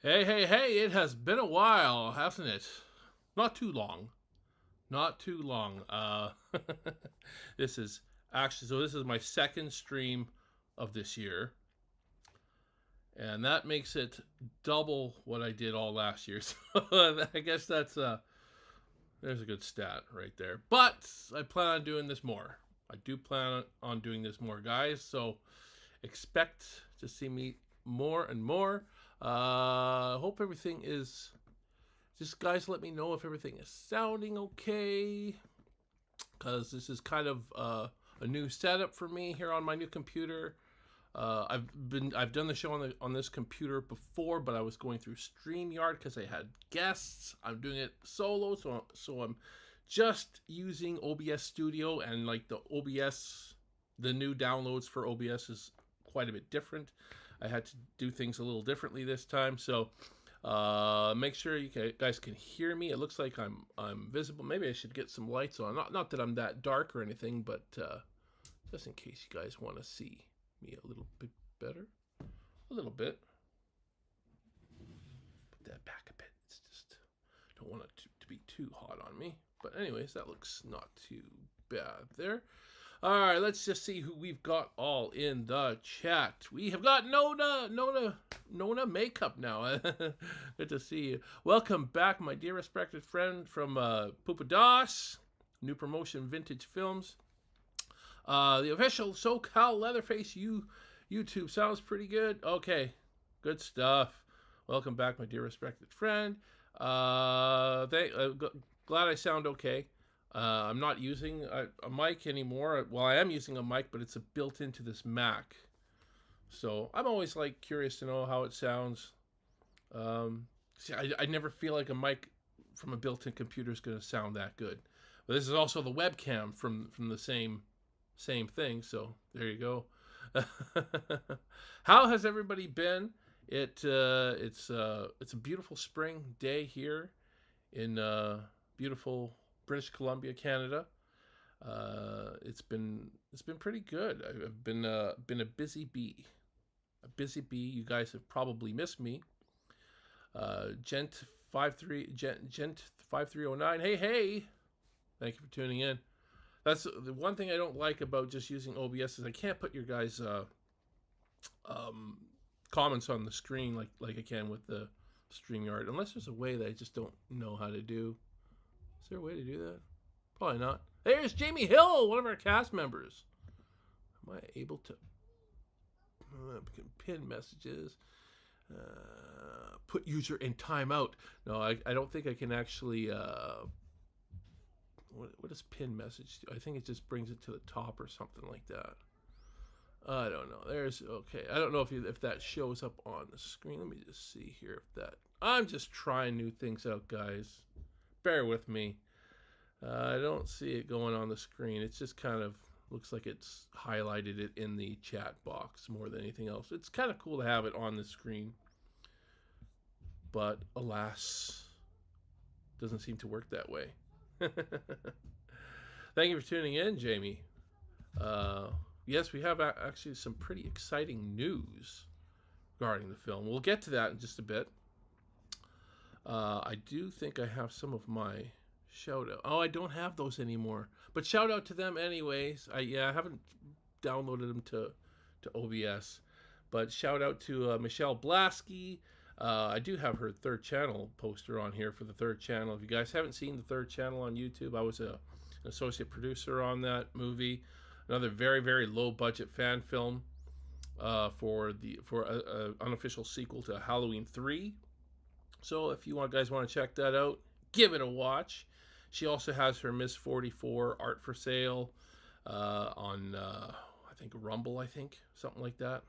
Hey, hey, hey, it has been a while, hasn't it? Not too long. Not too long. This is this is my second stream of this year, and that makes it double what I did all last year. So I guess there's a good stat right there. But I plan on doing this more. I do plan on doing this more, guys. So expect to see me more and more. Hope everything is. Just guys, let me know if everything is sounding okay, because this is kind of a new setup for me here on my new computer. I've done the show on this computer before, but I was going through StreamYard because I had guests. I'm doing it solo, so I'm just using OBS Studio, and like the new downloads for OBS is quite a bit different. I had to do things a little differently this time, so make sure you guys can hear me. It looks like I'm visible. Maybe I should get some lights on. Not that I'm that dark or anything, but just in case you guys want to see me a little bit better, a little bit. Put that back a bit. It's just don't want it to be too hot on me. But anyways, that looks not too bad there. All right, let's just see who we've got all in the chat. We have got Nona Makeup now. Good to see you. Welcome back, my dear respected friend from Pupadas, New Promotion Vintage Films. The official SoCal Leatherface YouTube sounds pretty good. Okay, good stuff. Welcome back, my dear respected friend. Glad I sound okay. I'm not using a mic anymore. Well, I am using a mic, but it's built into this Mac. So I'm always like curious to know how it sounds. See, I never feel like a mic from a built-in computer is going to sound that good. But this is also the webcam from the same thing. So there you go. How has everybody been? It's a beautiful spring day here in beautiful British Columbia, Canada. It's been pretty good. I've been a busy bee. You guys have probably missed me. Gent 5309. Hey. Thank you for tuning in. That's the one thing I don't like about just using OBS is I can't put your guys' comments on the screen like I can with the StreamYard, unless there's a way that I just don't know how to do. Is there a way to do that? Probably not. There's Jamie Hill, one of our cast members. Am I able to pin messages? Put user in timeout. No, I don't think I can actually. What does pin message do? I think it just brings it to the top or something like that. I don't know. Okay. I don't know if that shows up on the screen. Let me just see here if that. I'm just trying new things out, guys. Bear with me. I don't see it going on the screen. It's just kind of looks like it's highlighted it in the chat box more than anything else. It's kind of cool to have it on the screen, but alas, doesn't seem to work that way. Thank you for tuning in, Jamie. Yes, we have actually some pretty exciting news regarding the film. We'll get to that in just a bit. I do think I have some of my shout out. Oh, I don't have those anymore. But shout out to them anyways. I haven't downloaded them to OBS. But shout out to Michelle Blasky. I do have her third channel poster on here for the third channel. If you guys haven't seen the third channel on YouTube, I was an associate producer on that movie. Another very, very low budget fan film for an unofficial sequel to Halloween 3. So if you guys want to check that out, give it a watch. She also has her Miss 44 art for sale on I think Rumble, something like that.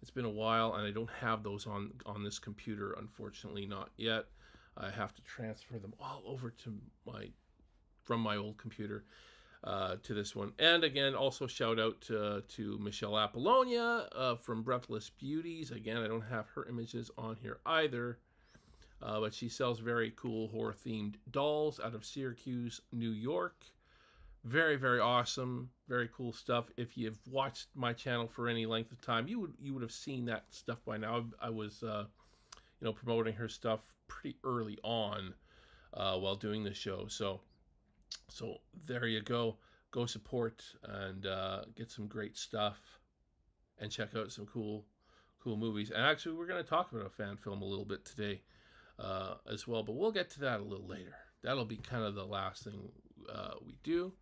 It's been a while, and I don't have those on this computer, unfortunately, not yet. I have to transfer them all over from my old computer to this one. And again, also shout out to Michelle Apollonia from Breathless Beauties. Again, I don't have her images on here either, but she sells very cool horror-themed dolls out of Syracuse, New York. Very, very awesome, very cool stuff. If you've watched my channel for any length of time, you would have seen that stuff by now. I was promoting her stuff pretty early on while doing the show. So there you go. Go support and get some great stuff and check out some cool movies. And actually, we're going to talk about a fan film a little bit today as well, but we'll get to that a little later. That'll be kind of the last thing we do.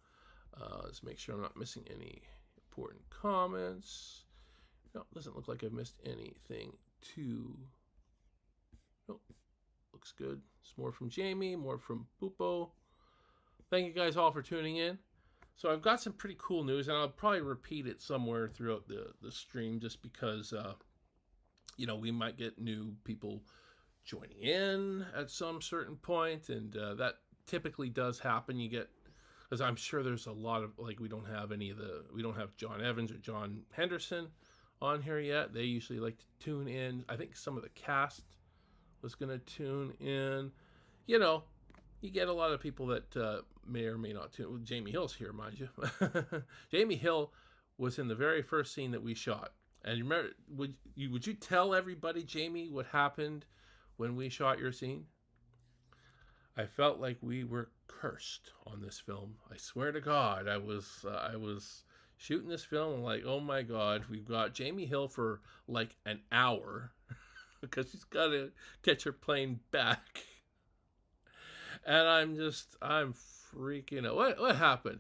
Let's make sure I'm not missing any important comments. No, doesn't look like I've missed anything too. Nope, looks good. It's more from Jamie, more from Pupo. Thank you guys all for tuning in. So I've got some pretty cool news, and I'll probably repeat it somewhere throughout the stream just because, we might get new people joining in at some certain point, and that typically does happen. You get, because I'm sure there's a lot of, we don't have John Evans or John Henderson on here yet. They usually like to tune in. I think some of the cast was going to tune in. You get a lot of people that may or may not tune. Well, Jamie Hill's here, mind you. Jamie Hill was in the very first scene that we shot. And remember, would you tell everybody, Jamie, what happened when we shot your scene? I felt like we were cursed on this film. I swear to God, I was shooting this film. I'm like, oh my God, we've got Jamie Hill for like an hour because she's got to catch her plane back. And I'm freaking out. What happened?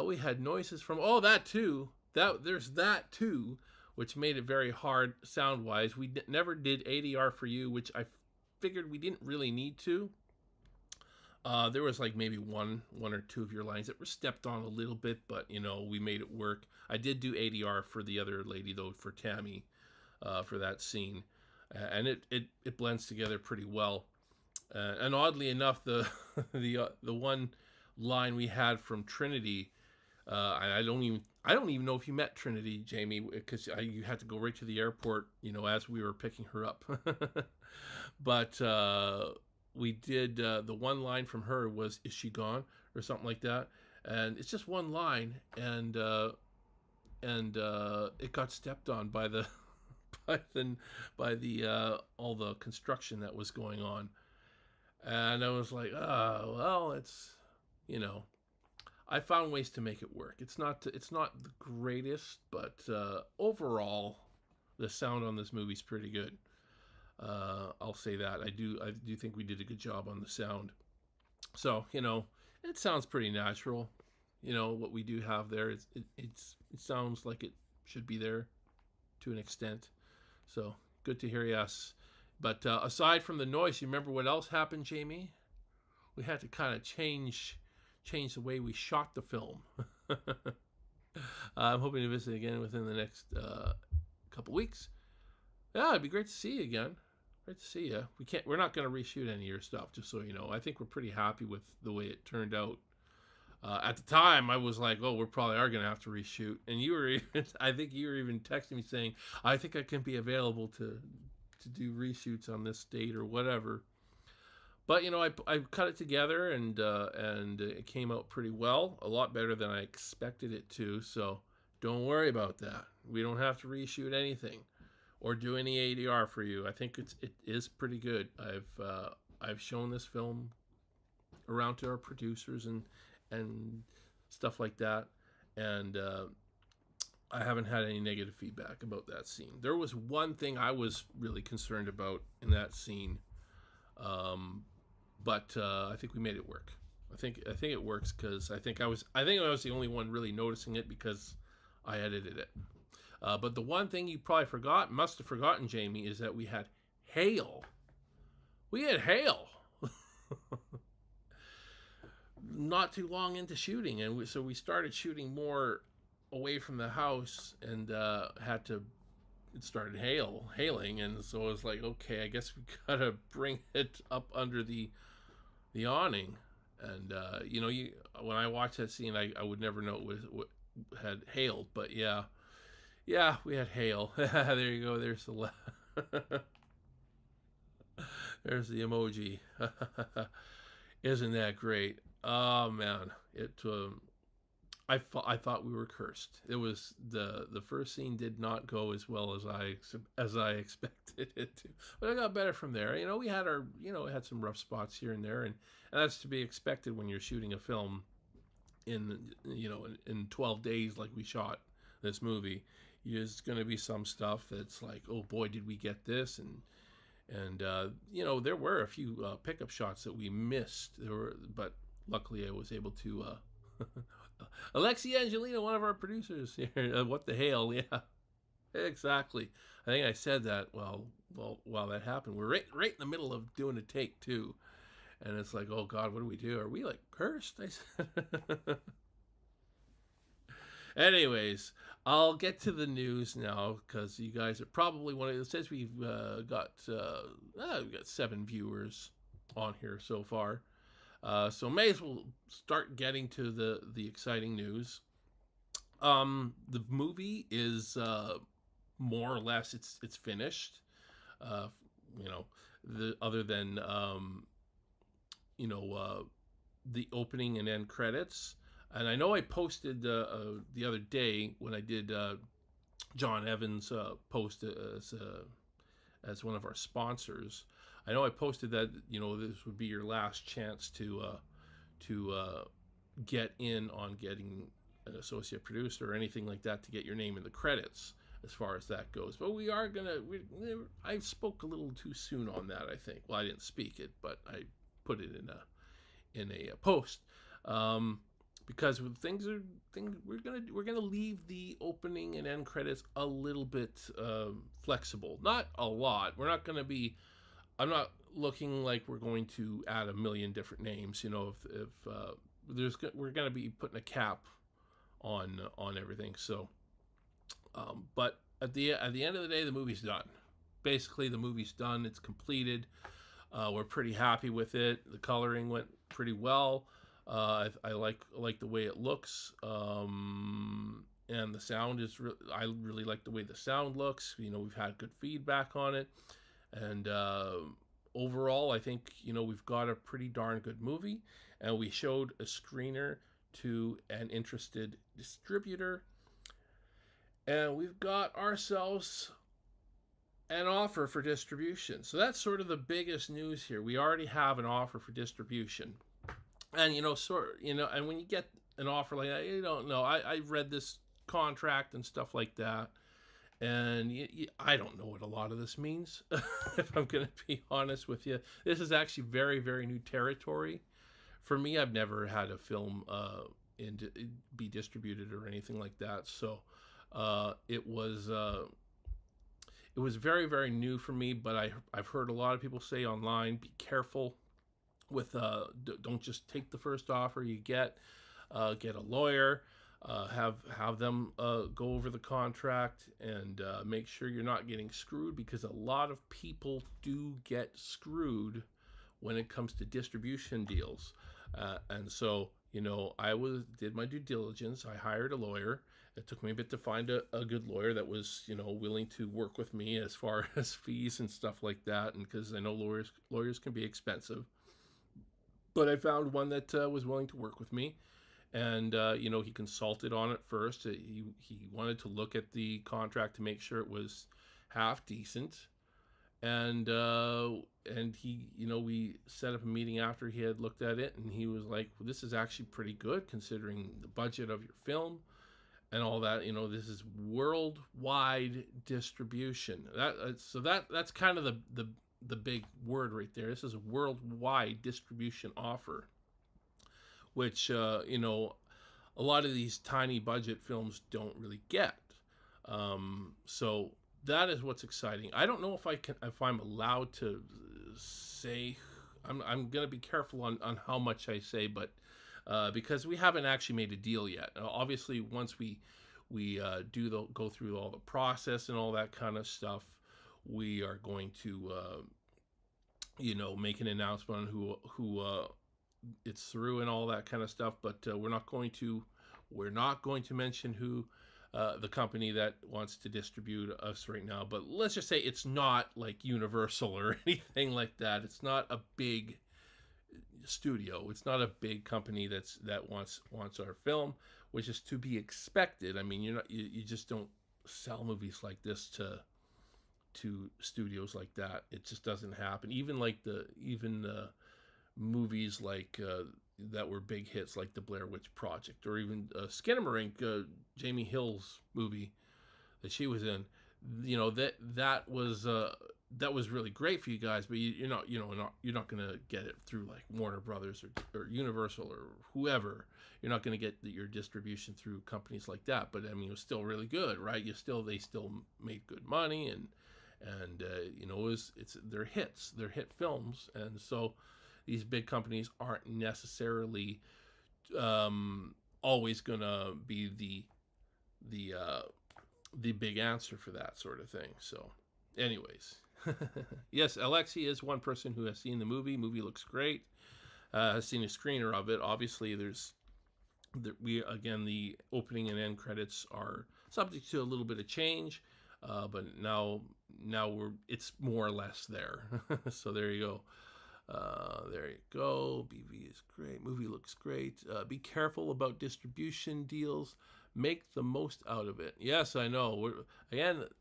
We had noises from, that too. There's that too, which made it very hard sound-wise. We never did ADR for you, which I figured we didn't really need to. There was like maybe one or two of your lines that were stepped on a little bit, but we made it work. I did do ADR for the other lady though, for Tammy, for that scene, and it blends together pretty well. And oddly enough, the one line we had from Trinity, I don't even know if you met Trinity, Jamie, because you had to go right to the airport, as we were picking her up. But we did the one line from her was "Is she gone?" or something like that, and it's just one line, and it got stepped on by the all the construction that was going on. And I was like, well, it's, I found ways to make it work. It's not the greatest, but overall, the sound on this movie's pretty good. I'll say that. I do think we did a good job on the sound. So, it sounds pretty natural. What we do have there, it sounds like it should be there to an extent. So, good to hear, yes. But aside from the noise, you remember what else happened, Jamie? We had to kind of change the way we shot the film. I'm hoping to visit again within the next couple weeks. Yeah, it'd be great to see you again. Great to see you. We're not going to reshoot any of your stuff, just so you know. I think we're pretty happy with the way it turned out. At the time, I was like, we probably are going to have to reshoot. And I think you were even texting me saying, I think I can be available to do reshoots on this date or whatever. But I cut it together and it came out pretty well, a lot better than I expected it to. So don't worry about that. We don't have to reshoot anything or do any ADR for you. I think it is pretty good. I've shown this film around to our producers and stuff like that, and I haven't had any negative feedback about that scene. There was one thing I was really concerned about in that scene, but I think we made it work. I think it works because I think I was the only one really noticing it because I edited it. But the one thing you probably must have forgotten, Jamie, is that we had hail. We had hail. Not too long into shooting, and so we started shooting more away from the house, and it started hailing, and so I was like, okay, I guess we gotta bring it up under the awning. And when I watched that scene, I would never know what had hailed, but yeah, we had hail. There you go. There's the there's the emoji. Isn't that great? Oh man, I thought we were cursed. It was the first scene did not go as well as I expected it to, but it got better from there. You know, we had our we had some rough spots here and there, and that's to be expected when you're shooting a film in in 12 days like we shot this movie. There's going to be some stuff that's like, oh boy, did we get this, and there were a few pickup shots that we missed. But luckily I was able to. Alexi Angelina, one of our producers here. What the hell? Yeah, exactly. I think I said that while that happened. We're right in the middle of doing a take too, and it's like, oh God, what do we do? Are we like cursed? I said. Anyways, I'll get to the news now because you guys are probably it says we've got 7 viewers on here so far. So may as well start getting to the exciting news. The movie is more or less it's finished. Other than the opening and end credits. And I know I posted the other day when I did John Evans post as one of our sponsors. I know I posted that this would be your last chance to get in on getting an associate producer or anything like that to get your name in the credits as far as that goes. But we are I spoke a little too soon on that, I think. Well, I didn't speak it, but I put it in a post. Because we're gonna leave the opening and end credits a little bit flexible, not a lot. I'm not looking like we're going to add a million different names. We're gonna be putting a cap on everything. So, but at the end of the day, the movie's done. Basically, the movie's done. It's completed. We're pretty happy with it. The coloring went pretty well. I like the way it looks, and the sound is. I really like the way the sound looks. We've had good feedback on it, and overall, I think we've got a pretty darn good movie. And we showed a screener to an interested distributor, and we've got ourselves an offer for distribution. So that's sort of the biggest news here. We already have an offer for distribution. And and when you get an offer like that, you don't know. I read this contract and stuff like that, and I don't know what a lot of this means. If I'm going to be honest with you, this is actually very, very new territory for me. I've never had a film be distributed or anything like that, so it was very, very new for me. But I've heard a lot of people say online, be careful with don't just take the first offer you get a lawyer, have them go over the contract, and make sure you're not getting screwed, because a lot of people do get screwed when it comes to distribution deals. And so I did my due diligence. I hired a lawyer. It took me a bit to find a good lawyer that was willing to work with me as far as fees and stuff like that, and because I know lawyers can be expensive. But I found one that was willing to work with me, and he consulted on it first. He wanted to look at the contract to make sure it was half decent, and he we set up a meeting after he had looked at it, and he was like, well, "This is actually pretty good considering the budget of your film and all that. This is worldwide distribution." That's kind of the big word right there. This is a worldwide distribution offer, which a lot of these tiny budget films don't really get. So that is what's exciting. I don't know if I'm allowed to say. I'm gonna be careful on how much I say, but because we haven't actually made a deal yet. Obviously, once we go through all the process and all that kind of stuff, we are going to make an announcement on who it's through and all that kind of stuff, but we're not going to mention who the company that wants to distribute us right now. But let's just say it's not like Universal or anything like that. It's not a big studio. It's not a big company that wants our film. which is to be expected. I mean, you just don't sell movies like this to studios like that. It just doesn't happen. Even movies like that were big hits, like the Blair Witch Project, or even Skinamarink, Jamie Hill's movie that she was in. That was really great for you guys, but you're not gonna get it through like Warner Brothers or Universal or whoever. You're not gonna get your distribution through companies like that. But I mean, it was still really good, right? They still made good money, and they're hits, they're hit films, and so these big companies aren't necessarily always gonna be the big answer for that sort of thing. So, anyways, yes, Alexi is one person who has seen the movie. Movie looks great. Has seen a screener of it. Obviously, the opening and end credits are subject to a little bit of change, but now it's more or less there. So there you go. There you go. BV is great. Movie looks great. Be careful about distribution deals. Make the most out of it. Yes, I know.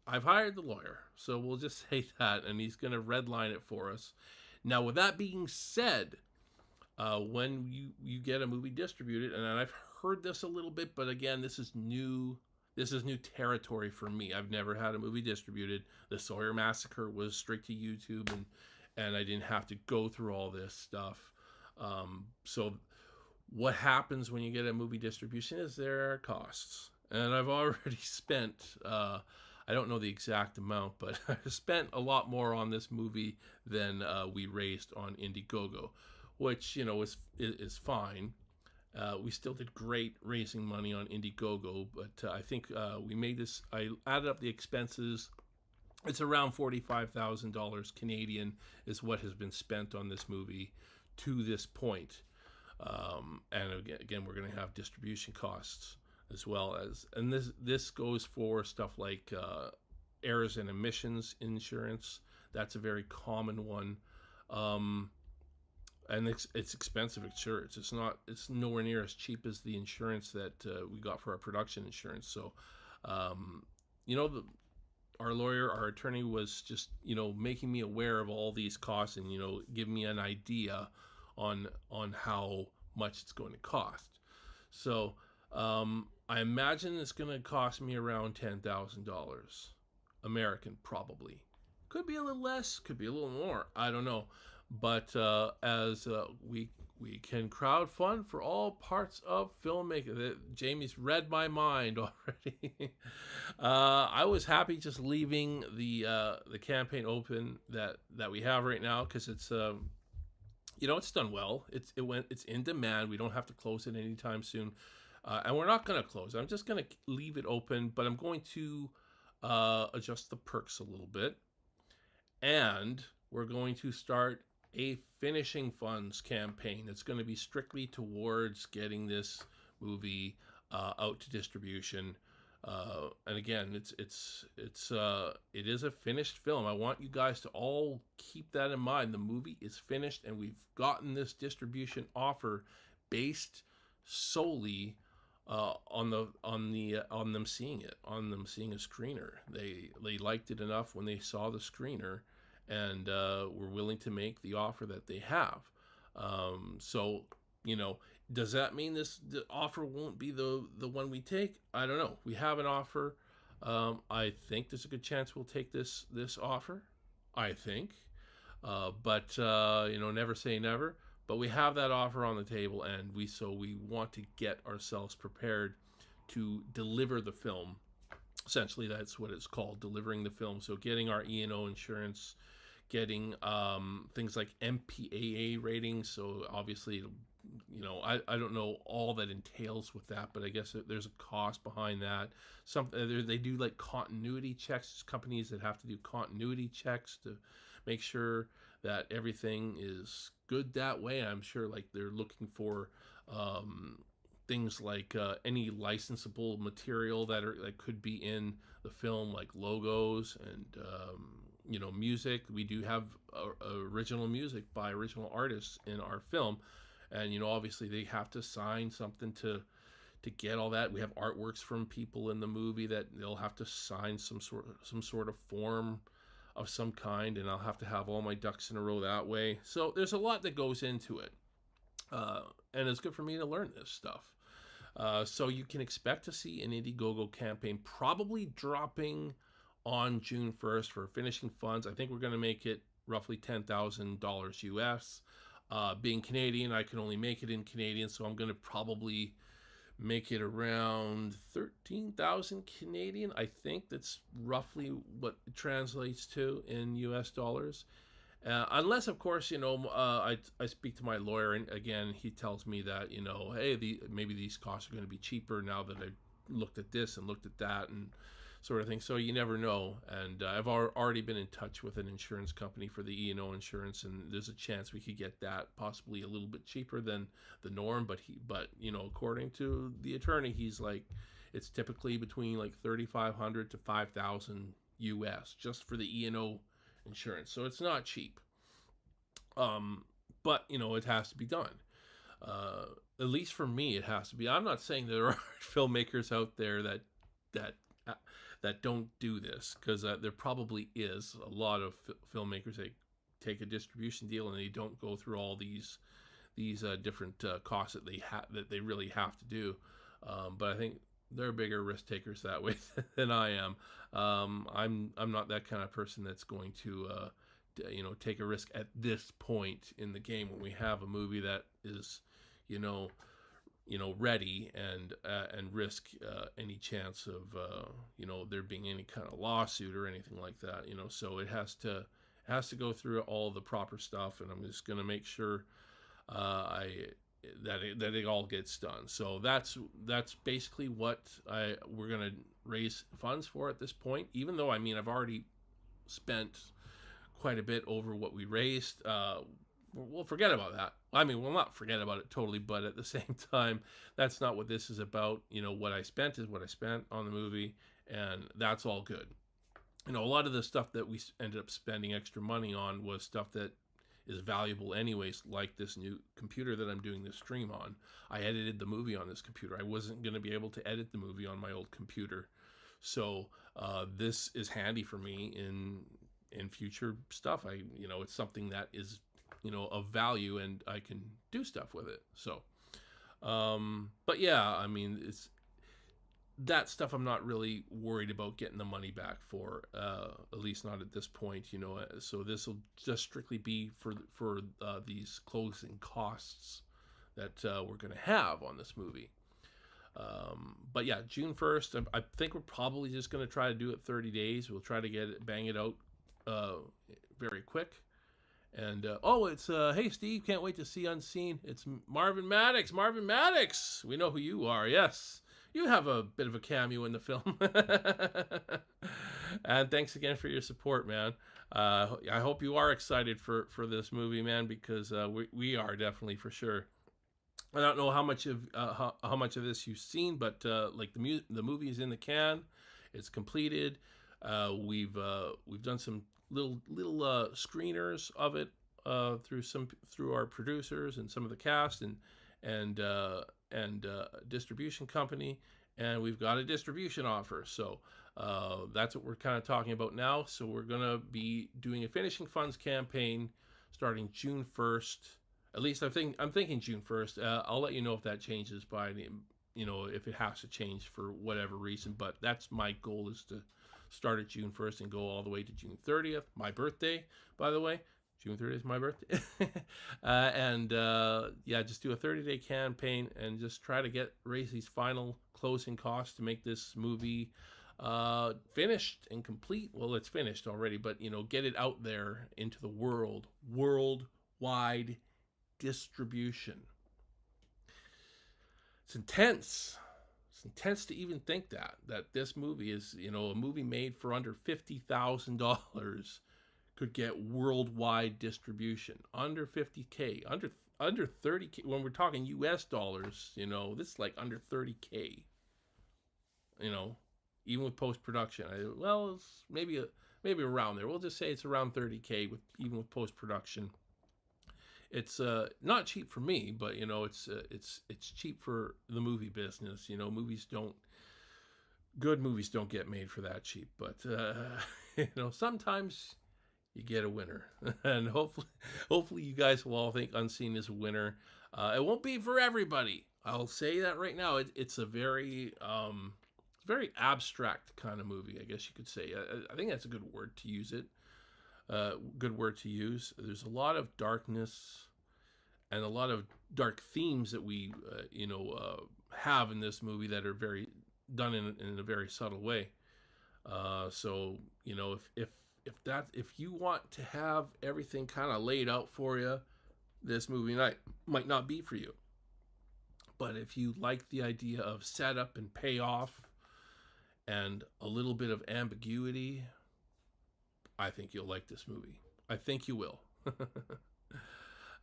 I've hired the lawyer, so we'll just say that, and he's going to redline it for us. Now, with that being said, when you get a movie distributed, and I've heard this a little bit, but again, this is new territory for me. I've never had a movie distributed. The Sawyer Massacre was straight to YouTube, and I didn't have to go through all this stuff. So what happens when you get a movie distribution is there are costs. And I've already spent, I don't know the exact amount, but I spent a lot more on this movie than we raised on Indiegogo, which, is fine. We still did great raising money on Indiegogo, but I think we made this, I added up the expenses. It's around $45,000 Canadian is what has been spent on this movie to this point. And again, we're going to have distribution costs as well as, and this goes for stuff like errors and omissions insurance. That's a very common one. And it's expensive insurance. It's nowhere near as cheap as the insurance that we got for our production insurance. So, our lawyer, our attorney was just, making me aware of all these costs and, giving me an idea on how much it's going to cost. So I imagine it's going to cost me around $10,000 American, probably. Could be a little less, could be a little more. I don't know. But as we can crowdfund for all parts of filmmaking. Jamie's read my mind already. I was happy just leaving the campaign open that we have right now, because it's it's done well. It's in demand. We don't have to close it anytime soon, and we're not going to close. I'm just going to leave it open, but I'm going to adjust the perks a little bit, and we're going to start a finishing funds campaign that's going to be strictly towards getting this movie out to distribution. And again, it is a finished film. I want you guys to all keep that in mind. The movie is finished, and we've gotten this distribution offer based solely on them seeing it, on them seeing a screener. They liked it enough when they saw the screener, and were willing to make the offer that they have. So, does that mean the offer won't be the one we take? I don't know. We have an offer. I think there's a good chance we'll take this offer. I think. But never say never. But we have that offer on the table, and we want to get ourselves prepared to deliver the film. Essentially, that's what it's called, delivering the film. So getting our E&O insurance, getting things like MPAA ratings. So obviously, I don't know all that entails with that, but I guess there's a cost behind that. They do like continuity checks. There's companies that have to do continuity checks to make sure that everything is good that way. I'm sure like they're looking for things like any licensable material that could be in the film, like logos and music. We do have original music by original artists in our film, and obviously they have to sign something to to get all that. We have artworks from people in the movie that they'll have to sign some sort of form of some kind, and I'll have to have all my ducks in a row that way. So there's a lot that goes into it, and it's good for me to learn this stuff. So you can expect to see an Indiegogo campaign probably dropping on June 1st for finishing funds. I think we're going to make it roughly $10,000 US. Being Canadian, I can only make it in Canadian, so I'm going to probably make it around 13,000 Canadian. I think that's roughly what it translates to in US dollars. Unless, of course, I speak to my lawyer, and again, he tells me that, hey, maybe these costs are going to be cheaper now that I've looked at this and looked at that and sort of thing. So you never know. And I've already been in touch with an insurance company for the E&O insurance, and there's a chance we could get that possibly a little bit cheaper than the norm. But according to the attorney, he's like, it's typically between like 3,500 to 5,000 US just for the E&O insurance. So it's not cheap. But it has to be done. At least for me, it has to be. I'm not saying there are filmmakers out there that don't do this, because there probably is a lot of filmmakers that take a distribution deal and they don't go through all these different costs that they really have to do. But I think they're bigger risk takers that way than I am. I'm not that kind of person that's going to take a risk at this point in the game when we have a movie that is ready and risk any chance of there being any kind of lawsuit or anything like that. So it has to go through all the proper stuff, and I'm just going to make sure that it all gets done. So that's basically what we're going to raise funds for at this point. Even though I've already spent quite a bit over what we raised. We'll forget about that. We'll not forget about it totally, but at the same time, that's not what this is about. What I spent is what I spent on the movie, and that's all good. A lot of the stuff that we ended up spending extra money on was stuff that is valuable anyways, like this new computer that I'm doing this stream on. I edited the movie on this computer. I wasn't going to be able to edit the movie on my old computer. So this is handy for me in future stuff. It's something that is of value, and I can do stuff with it. So, but yeah, it's that stuff I'm not really worried about getting the money back for, at least not at this point, so this will just strictly be for these closing costs that we're going to have on this movie. But yeah, June 1st, I think we're probably just going to try to do it 30 days. We'll try to bang it out very quick. And it's hey Steve, can't wait to see Unseen. It's Marvin Maddox. Marvin Maddox, we know who you are. Yes, you have a bit of a cameo in the film. And thanks again for your support, man. I hope you are excited for this movie, man, because we are definitely, for sure. I don't know how much of this you've seen, but like the movie is in the can. It's completed. We've done some little screeners of it through our producers and some of the cast and distribution company, and we've got a distribution offer. So that's what we're kind of talking about now. So we're gonna be doing a finishing funds campaign starting June 1st. At least I'm thinking June 1st. I'll let you know if that changes if it has to change for whatever reason. But that's my goal, is to start at June 1st and go all the way to June 30th. My birthday, by the way. June 30th is my birthday. Just do a 30-day campaign and just try to raise these final closing costs to make this movie finished and complete. Well, it's finished already, but get it out there into the worldwide distribution. It's intense. It's intense to even think that this movie is, a movie made for under $50,000 could get worldwide distribution. Under 50K, under 30K. When we're talking US dollars, this is like under 30K. Even with post-production. It's maybe around there. We'll just say it's around 30K even with post-production. it's not cheap for me, but you know, it's cheap for the movie business. You know, good movies don't get made for that cheap, but you know, sometimes you get a winner, and hopefully you guys will all think Unseen is a winner. It won't be for everybody. I'll say that right now. It's a very abstract kind of movie, I guess you could say. I think that's a good word to use it. Good word to use. There's a lot of darkness and a lot of dark themes that we, have in this movie that are very done in a very subtle way. So you know, if you want to have everything kind of laid out for you, this movie might not be for you. But if you like the idea of setup and payoff and a little bit of ambiguity, I think you'll like this movie. I think you will.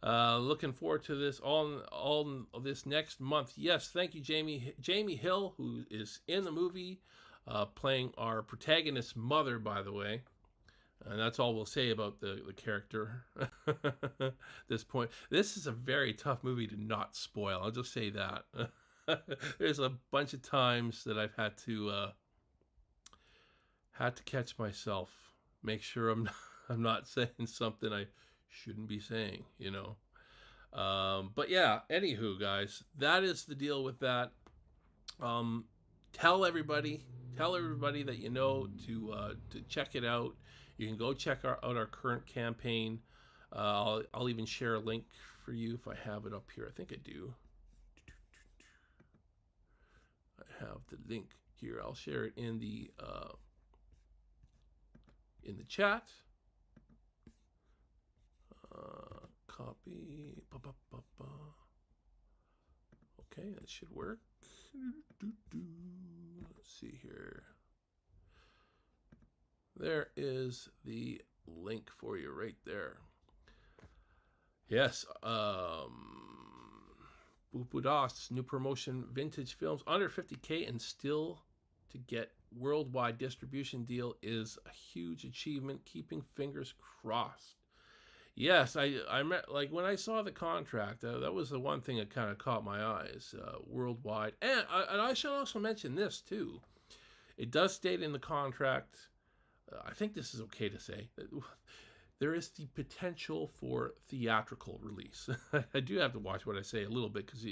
Looking forward to this all this next month. Yes, thank you, Jamie Hill, who is in the movie, playing our protagonist's mother, by the way. And that's all we'll say about the character at this point. This is a very tough movie to not spoil. I'll just say that. There's a bunch of times that I've had to catch myself, make sure I'm not saying something I shouldn't be saying, you know. But yeah, anywho, guys, that is the deal with that. Tell everybody that you know to check it out. You can go check out our current campaign. I'll even share a link for you if I have it up here. I think I do. I have the link here. I'll share it in the chat. Copy. Okay, that should work. Let's see here. There is the link for you right there. Yes, BEAUTIES, new promotion, vintage films under 50K and still to get worldwide distribution deal is a huge achievement. Keeping fingers crossed. Yes, I met, like when I saw the contract, that was the one thing that kind of caught my eyes, worldwide. And I should also mention this too. It does state in the contract, I think this is okay to say, that there is the potential for theatrical release. I do have to watch what I say a little bit because,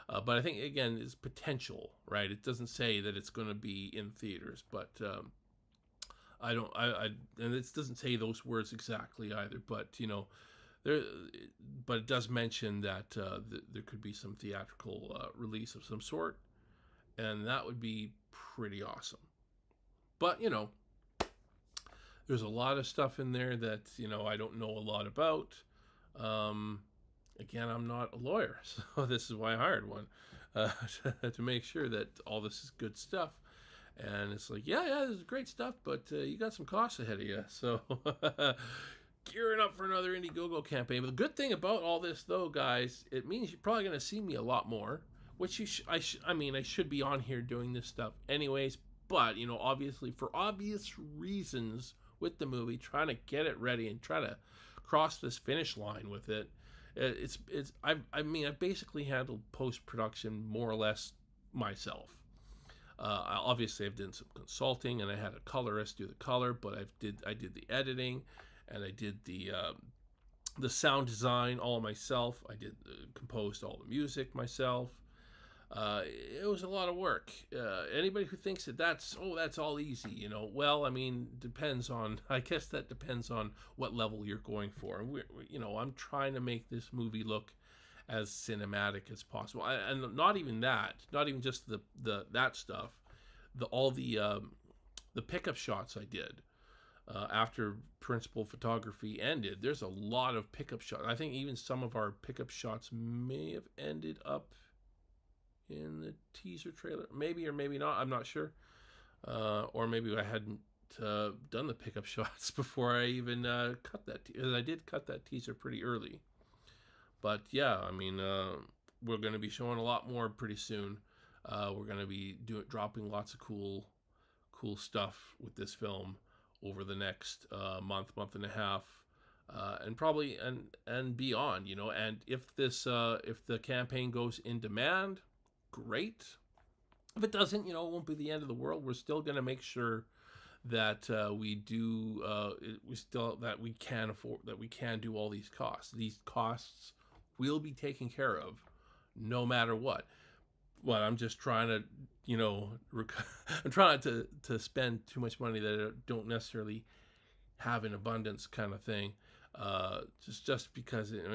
but I think, again, it's potential, right? It doesn't say that it's going to be in theaters, but and it doesn't say those words exactly either, but, but it does mention that there could be some theatrical release of some sort, and that would be pretty awesome. But, there's a lot of stuff in there that, I don't know a lot about. Again, I'm not a lawyer, so this is why I hired one, to make sure that all this is good stuff. And it's like, yeah, this is great stuff, but you got some costs ahead of you. So gearing up for another Indiegogo campaign. But the good thing about all this, though, guys, it means you're probably going to see me a lot more, which I should be on here doing this stuff anyways. But, obviously, for obvious reasons with the movie, trying to get it ready and try to cross this finish line with it, I've basically handled post-production more or less myself. Obviously, I've done some consulting, and I had a colorist do the color, but I did the editing, and I did the sound design all myself. I composed all the music myself. It was a lot of work. Anybody who thinks that's all easy, well, depends on, I guess that depends on what level you're going for. And I'm trying to make this movie look as cinematic as possible. And not even just that stuff, all the pickup shots I did after principal photography ended. There's a lot of pickup shots. I think even some of our pickup shots may have ended up in the teaser trailer, maybe or maybe not. I'm not sure, or maybe I hadn't done the pickup shots before I even cut that. I did cut that teaser pretty early, but yeah, we're going to be showing a lot more pretty soon. We're going to be dropping lots of cool stuff with this film over the next month and a half. and probably and beyond, you know. And if the campaign goes in demand, great. If it doesn't, you know, it won't be the end of the world. We're still going to make sure that we still that we can afford, that we can do all these costs. These costs will be taken care of, no matter what. Well, I'm just trying to, you know, I'm trying to spend too much money that I don't necessarily have in abundance, kind of thing. Just because it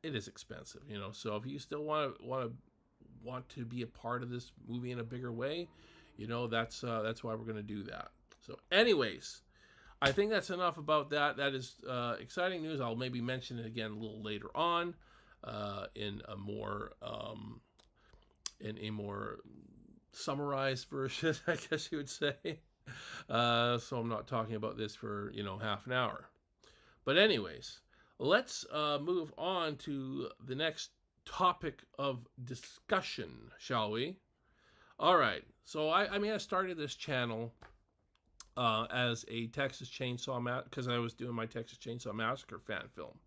is expensive, you know. So if you still want to be a part of this movie in a bigger way, you know, that's why we're going to do that. So, anyways, I think that's enough about that. That is exciting news. I'll maybe mention it again a little later on in a more summarized version, I guess you would say. So I'm not talking about this for, you know, half an hour. But anyways, let's move on to the next topic of discussion, shall we? All right. So I started this channel as a Texas Chain Saw Massacre, because I was doing my Texas Chain Saw Massacre fan film,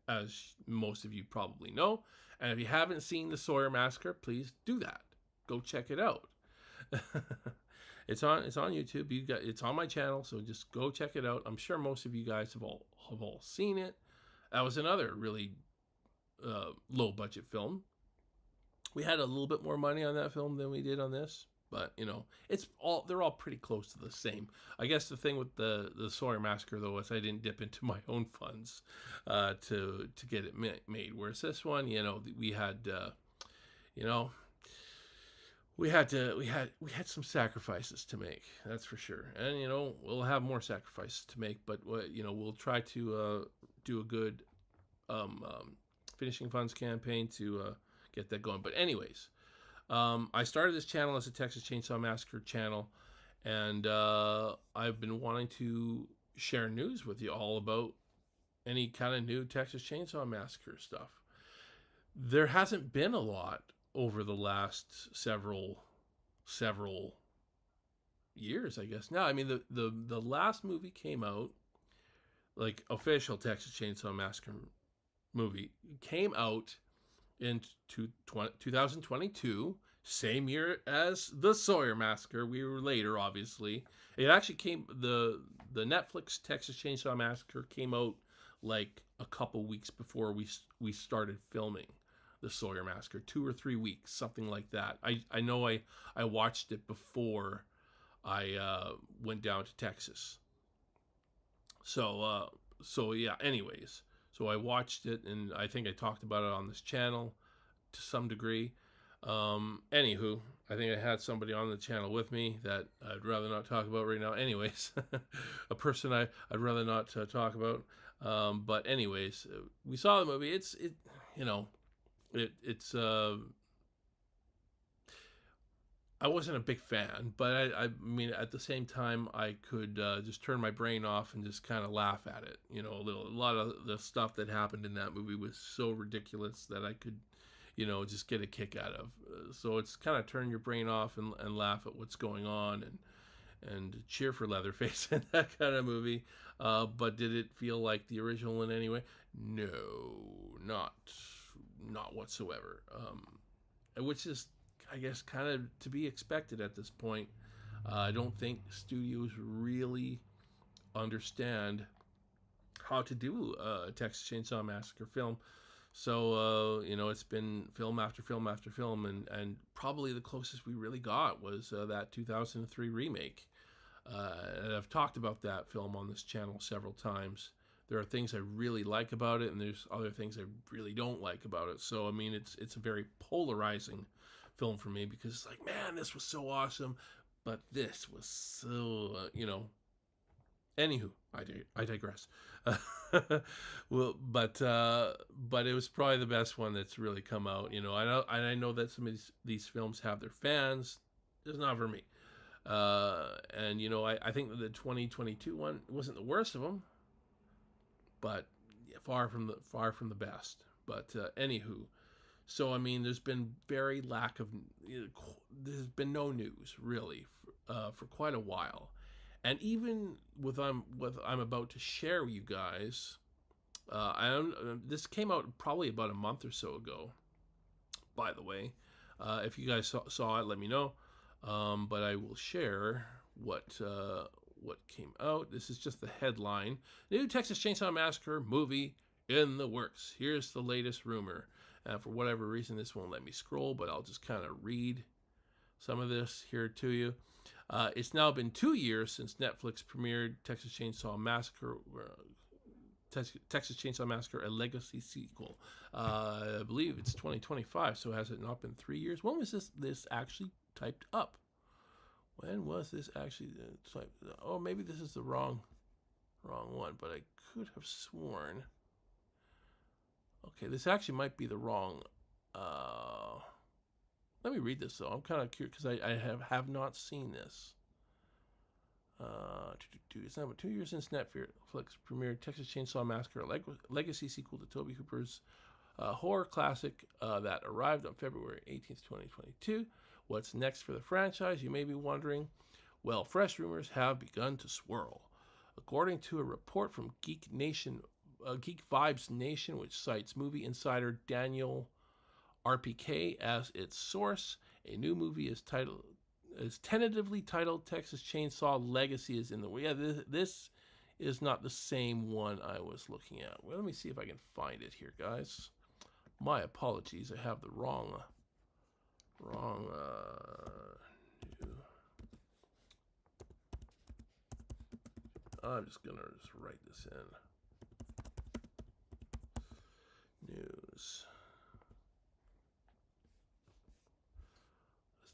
as most of you probably know. And if you haven't seen the Sawyer Massacre, please do that. Go check it out. It's on YouTube. It's on my channel, so just go check it out. I'm sure most of you guys have all seen it. That was another really low budget film. We had a little bit more money on that film than we did on this, but you know, they're all pretty close to the same. I guess the thing with the Sawyer Massacre though is I didn't dip into my own funds to get it made. Whereas this one, you know, we had you know, we had some sacrifices to make, that's for sure. And you know, we'll have more sacrifices to make, but you know, we'll try to do a good finishing funds campaign to get that going. But anyways, I started this channel as a Texas Chain Saw Massacre channel, and I've been wanting to share news with you all about any kind of new Texas Chain Saw Massacre stuff. There hasn't been a lot over the last several years, I guess. Now, I mean, the last movie came out, like official Texas Chain Saw Massacre movie came out in 2022, same year as the Sawyer Massacre. We were later, obviously. It actually came, the Netflix Texas Chain Saw Massacre came out like a couple weeks before we started filming the Sawyer Massacre, 2 or 3 weeks, something like that. I know I watched it before I went down to Texas. So yeah, anyways. So I watched it, and I think I talked about it on this channel to some degree. Anywho, I think I had somebody on the channel with me that I'd rather not talk about right now. Anyways, a person I'd rather not talk about. But anyways, we saw the movie. It's I wasn't a big fan, but I mean, at the same time, I could just turn my brain off and just kind of laugh at it. You know, a lot of the stuff that happened in that movie was so ridiculous that I could, you know, just get a kick out of. So it's kind of turn your brain off and laugh at what's going on and cheer for Leatherface in that kind of movie. But did it feel like the original in any way? No, not whatsoever. Which is, I guess, kind of to be expected at this point. I don't think studios really understand how to do a Texas Chain Saw Massacre film. So, you know, it's been film after film after film, and probably the closest we really got was that 2003 remake. And I've talked about that film on this channel several times. There are things I really like about it, and there's other things I really don't like about it. So, I mean, it's a very polarizing film for me, because it's like, man, this was so awesome, but this was so, you know. Anywho, I digress. Well, but it was probably the best one that's really come out. You know, I know that some of these films have their fans. It's not for me. And you know, I think that the 2022 one wasn't the worst of them, but far from the best. But anywho, so I mean, there's been there's been no news really for quite a while, and even with what I'm about to share with you guys, This came out probably about a month or so ago, by the way. If you guys saw it, let me know. But I will share what came out. This is just the headline. New Texas Chainsaw Massacre movie in the works. Here's the latest rumor. For whatever reason, this won't let me scroll, but I'll just kind of read some of this here to you. It's now been 2 years since Netflix premiered Texas Chainsaw Massacre. Texas Chainsaw Massacre, a legacy sequel. I believe it's 2025, so has it not been 3 years? When was this actually typed up? When was this actually typed? Oh, maybe this is the wrong one, but I could have sworn. Okay, this actually might be the wrong. Let me read this though. I'm kind of curious because I have not seen this. It's now been 2 years since Netflix premiered Texas Chainsaw Massacre, a legacy sequel to Tobe Hooper's horror classic that arrived on February 18th, 2022. What's next for the franchise, you may be wondering? Well, fresh rumors have begun to swirl. According to a report from Geek Vibes Nation, which cites movie insider Daniel RPK as its source, a new movie is tentatively titled Texas Chainsaw Legacy is in the way. Yeah, this is not the same one I was looking at. Well, let me see if I can find it here, guys. My apologies, I have the wrong. I'm just gonna write this in. News.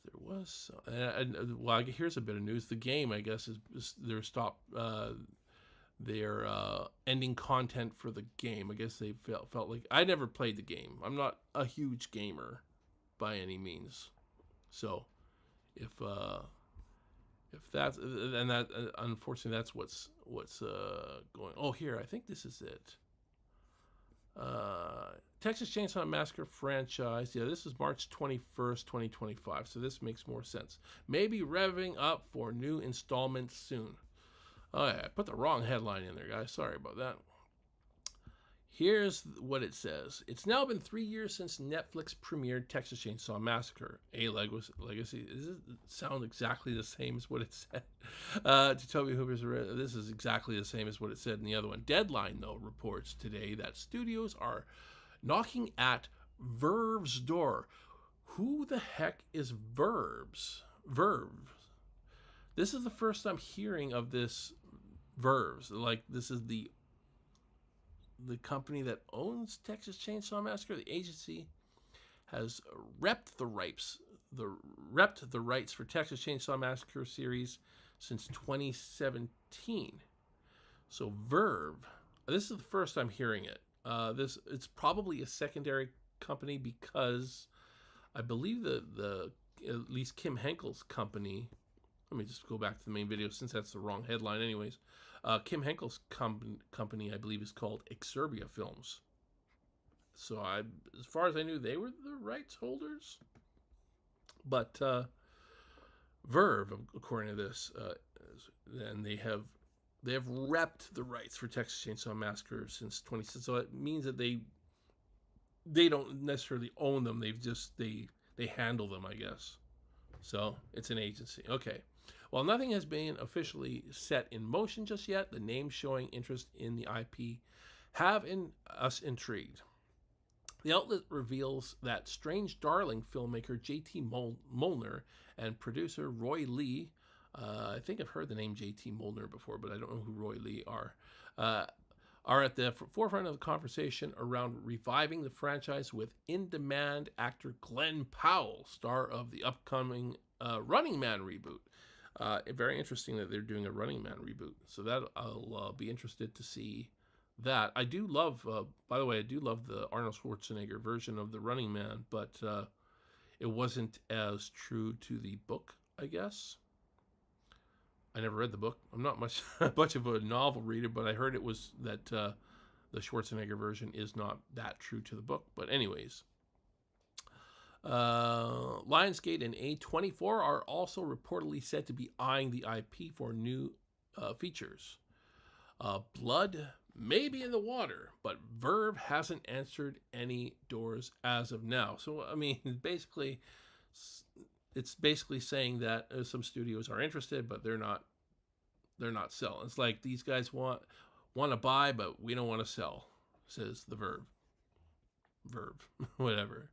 There was, well, here's a bit of news. The game, I guess, is they're they're ending content for the game. I guess they felt like, I never played the game. I'm not a huge gamer by any means. So if that's, and that unfortunately that's what's going. Oh, here, I think this is it. Texas Chainsaw Massacre franchise. Yeah, this is March 21st, 2025. So this makes more sense. Maybe revving up for new installments soon. Oh yeah, I put the wrong headline in there, guys. Sorry about that. Here's what it says. It's now been 3 years since Netflix premiered Texas Chainsaw Massacre, a legacy. Does it sound exactly the same as what it said? To Tobe Hooper's, this is exactly the same as what it said in the other one. Deadline, though, reports today that studios are knocking at Verve's door. Who the heck is Verve? This is the first I'm hearing of this Verve. Like, this is the company that owns Texas Chainsaw Massacre. The agency has repped the rights for Texas Chainsaw Massacre series since 2017. So Verve, this is the first I'm hearing it. It's probably a secondary company because I believe the at least Kim Henkel's company. Let me just go back to the main video since that's the wrong headline anyways. Kim Henkel's company, I believe, is called Exerbia Films. So as far as I knew, they were the rights holders. But Verve, according to this, and they have repped the rights for Texas Chainsaw Massacre since 2016. So it means that they don't necessarily own them. They handle them, I guess. So it's an agency. Okay. While nothing has been officially set in motion just yet, the names showing interest in the IP have us intrigued. The outlet reveals that Strange Darling filmmaker J.T. Molnar and producer Roy Lee, I think I've heard the name J.T. Molnar before, but I don't know who Roy Lee are at the forefront of the conversation around reviving the franchise with in-demand actor Glenn Powell, star of the upcoming Running Man reboot. Very interesting that they're doing a Running Man reboot. So that I'll be interested to see that. I do love, by the way, I do love the Arnold Schwarzenegger version of the Running Man, but it wasn't as true to the book, I guess. I never read the book. I'm not much of a novel reader, but I heard it was that the Schwarzenegger version is not that true to the book. But anyways, Lionsgate and A24 are also reportedly said to be eyeing the IP for new features. Blood maybe in the water, but Verve hasn't answered any doors as of now. So, I mean, basically, it's basically saying that some studios are interested, but they're not selling. It's like these guys want to buy, but we don't want to sell, says the Verve, whatever.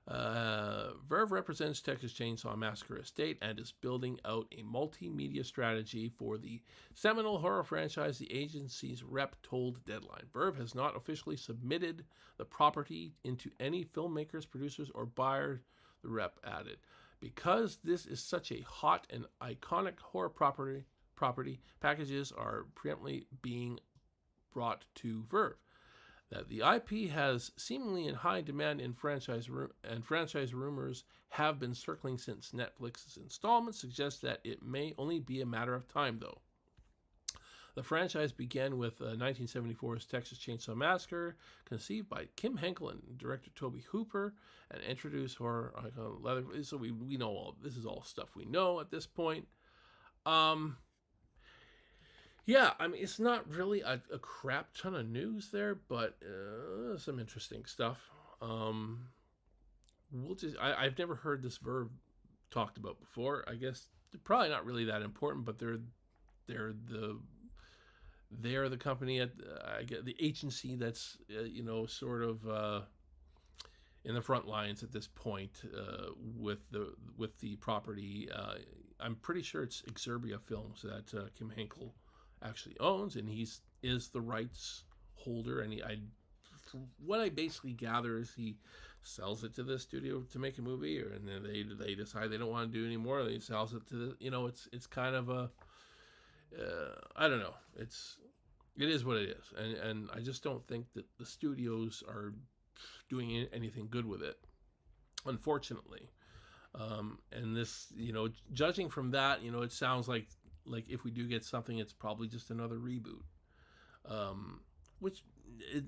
Verve represents Texas Chain Saw Massacre estate and is building out a multimedia strategy for the seminal horror franchise, the agency's rep told Deadline. Verve has not officially submitted the property into any filmmakers, producers, or buyers, the rep added. Because this is such a hot and iconic horror property, packages are preemptively being brought to Verve. That the IP has seemingly in high demand in franchise rumors have been circling since Netflix's installment suggests that it may only be a matter of time, though. The franchise began with 1974's Texas Chain Saw Massacre, conceived by Kim Henkel and director Tobe Hooper, and introduced horror icon Leatherface. So we know all this is all stuff we know at this point. Yeah, I mean, it's not really a crap ton of news there, but some interesting stuff. I've never heard this Verve talked about before. I guess they're probably not really that important, but they're the company at I get the agency that's sort of in the front lines at this point with the property. I'm pretty sure it's Exerbia Films that Kim Henkel actually owns, and is the rights holder. And what I basically gather is he sells it to the studio to make a movie, and then they decide they don't want to do any more. He sells it to the it's kind of a I don't know. It is what it is, and I just don't think that the studios are doing anything good with it, unfortunately. And this, judging from that, it sounds like if we do get something, it's probably just another reboot, which it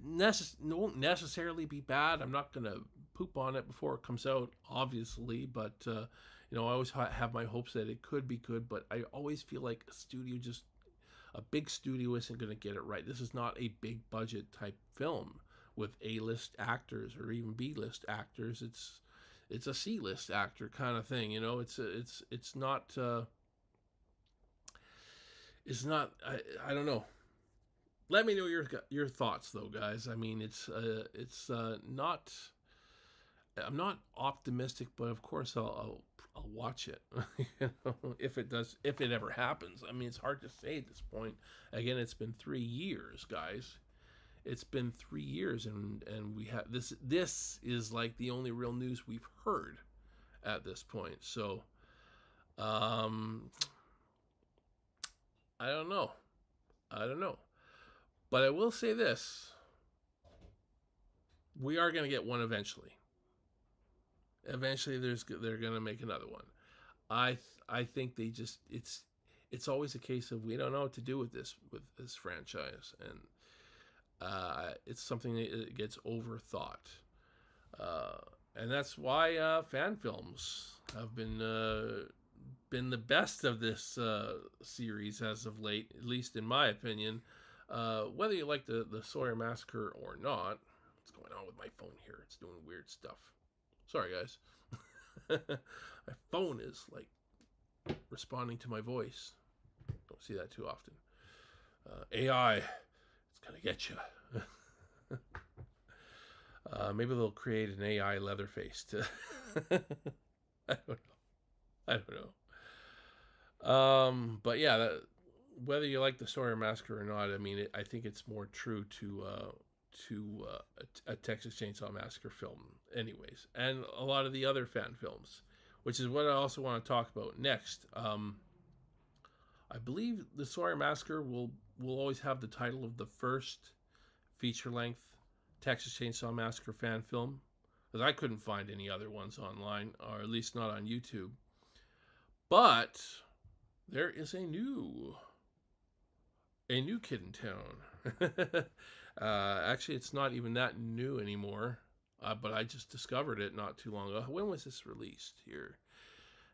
won't necessarily be bad. I'm not going to poop on it before it comes out, obviously, but I always have my hopes that it could be good, but I always feel like a big studio isn't going to get it right. This is not a big budget type film with A-list actors or even B-list actors. It's a C-list actor kind of thing, it's not I don't know. Let me know your thoughts though, guys. I mean, it's not, I'm not optimistic, but of course I'll watch it. If it ever happens. I mean, it's hard to say at this point. Again, it's been 3 years, guys. It's been 3 years, and we have this is like the only real news we've heard at this point. So I don't know. But I will say this. We are going to get one eventually. Eventually they're going to make another one. I think it's always a case of we don't know what to do with this franchise, and it's something that gets overthought. And that's why fan films have been the best of this series as of late, at least in my opinion. Whether you like the Sawyer Massacre or not. What's going on with my phone here? It's doing weird stuff. Sorry, guys. My phone is like responding to my voice. Don't see that too often. AI, it's gonna get you. Maybe they'll create an AI Leatherface to. I don't know. But yeah, whether you like the Sawyer Massacre or not, I mean, I think it's more true to a Texas Chain Saw Massacre film, anyways, and a lot of the other fan films, which is what I also want to talk about next. I believe the Sawyer Massacre will always have the title of the first feature-length Texas Chain Saw Massacre fan film, because I couldn't find any other ones online, or at least not on YouTube. But there is a new kid in town. Actually, it's not even that new anymore, but I just discovered it not too long ago. When was this released here?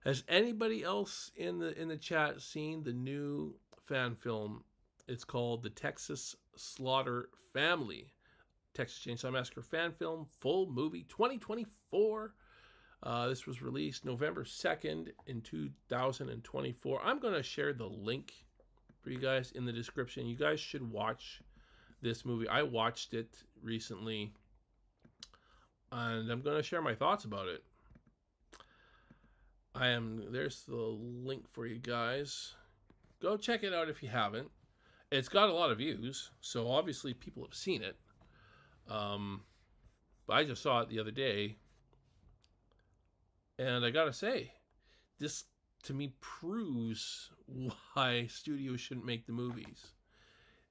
Has anybody else in the chat seen the new fan film? It's called The Texas Slaughter Family. Texas Chain Saw Massacre fan film, full movie, 2024. This was released November 2nd in 2024. I'm going to share the link for you guys in the description. You guys should watch this movie. I watched it recently, and I'm going to share my thoughts about it. There's the link for you guys. Go check it out if you haven't. It's got a lot of views, so obviously people have seen it. But I just saw it the other day, and I gotta say, this to me proves why studios shouldn't make the movies.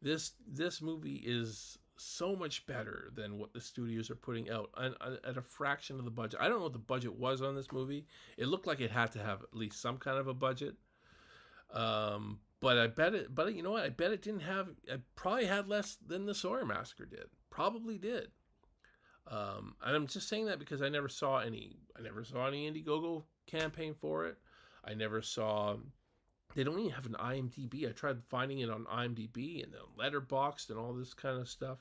This movie is so much better than what the studios are putting out, and at a fraction of the budget. I don't know what the budget was on this movie. It looked like it had to have at least some kind of a budget. But I bet it. But you know what? I bet it didn't have. It probably had less than the SAWYER massacre did. Probably did. And I'm just saying that because I never saw any Indiegogo campaign for it. I never saw. They don't even have an IMDb. I tried finding it on IMDb and then Letterboxd and all this kind of stuff.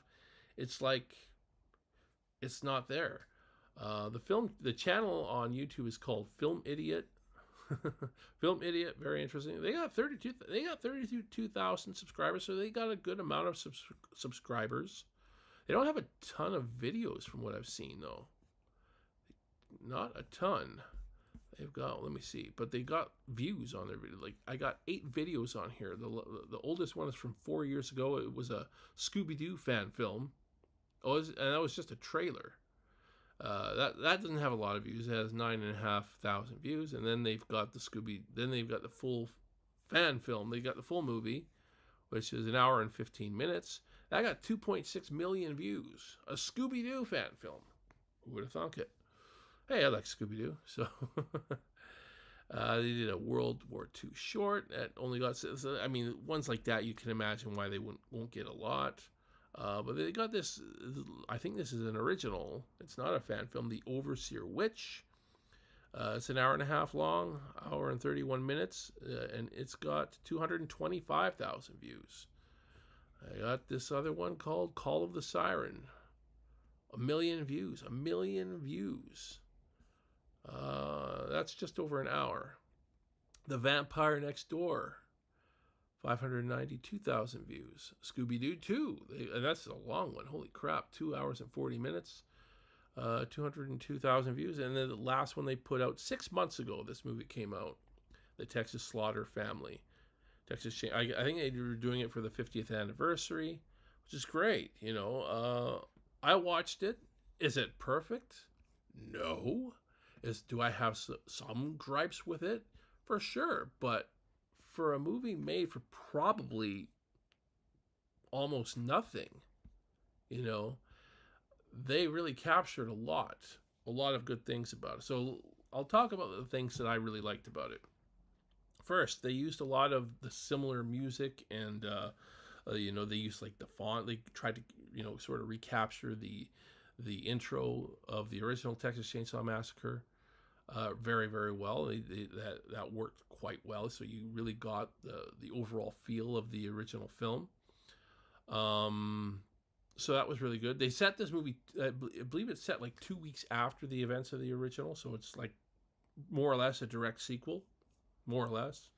It's like it's not there. The channel on YouTube is called Film Idiot. Film Idiot, very interesting. They got 32,000 subscribers, so they got a good amount of subscribers. They don't have a ton of videos from what I've seen, though. Not a ton. They've got, let me see, but they got views on their video. Like, I got 8 videos on here. The oldest one is from 4 years ago. It was a Scooby-Doo fan film. And that was just a trailer. That doesn't have a lot of views. It has 9,500 views, and then they've got Then they've got the full fan film. They got the full movie, which is an hour and 15 minutes. That got 2.6 million views. A Scooby-Doo fan film. Who would have thunk it? Hey, I like Scooby-Doo. So they did a World War II short that only got. I mean, ones like that you can imagine why they won't get a lot. But they got this, I think this is an original. It's not a fan film, The Overseer Witch. It's an hour and a half long, hour and 31 minutes, and it's got 225,000 views. I got this other one called Call of the Siren. 1 million views. 1 million views. That's just over an hour. The Vampire Next Door. 592,000 views. Scooby-Doo 2. And that's a long one. Holy crap. 2 hours and 40 minutes. 202,000 views. And then the last one they put out 6 months ago, this movie came out. The Texas Slaughter Family. Texas Chain. I think they were doing it for the 50th anniversary, which is great. You know, I watched it. Is it perfect? No. Do I have some gripes with it? For sure. But for a movie made for probably almost nothing, you know, they really captured a lot of good things about it. So I'll talk about the things that I really liked about it. First, they used a lot of the similar music, and you know, they used like the font. They tried to, you know, sort of recapture the intro of the original Texas Chain Saw Massacre very, very well. That worked quite well. So you really got the overall feel of the original film. So that was really good. They set this movie, I believe it's set like 2 weeks after the events of the original. So it's like more or less a direct sequel, more or less.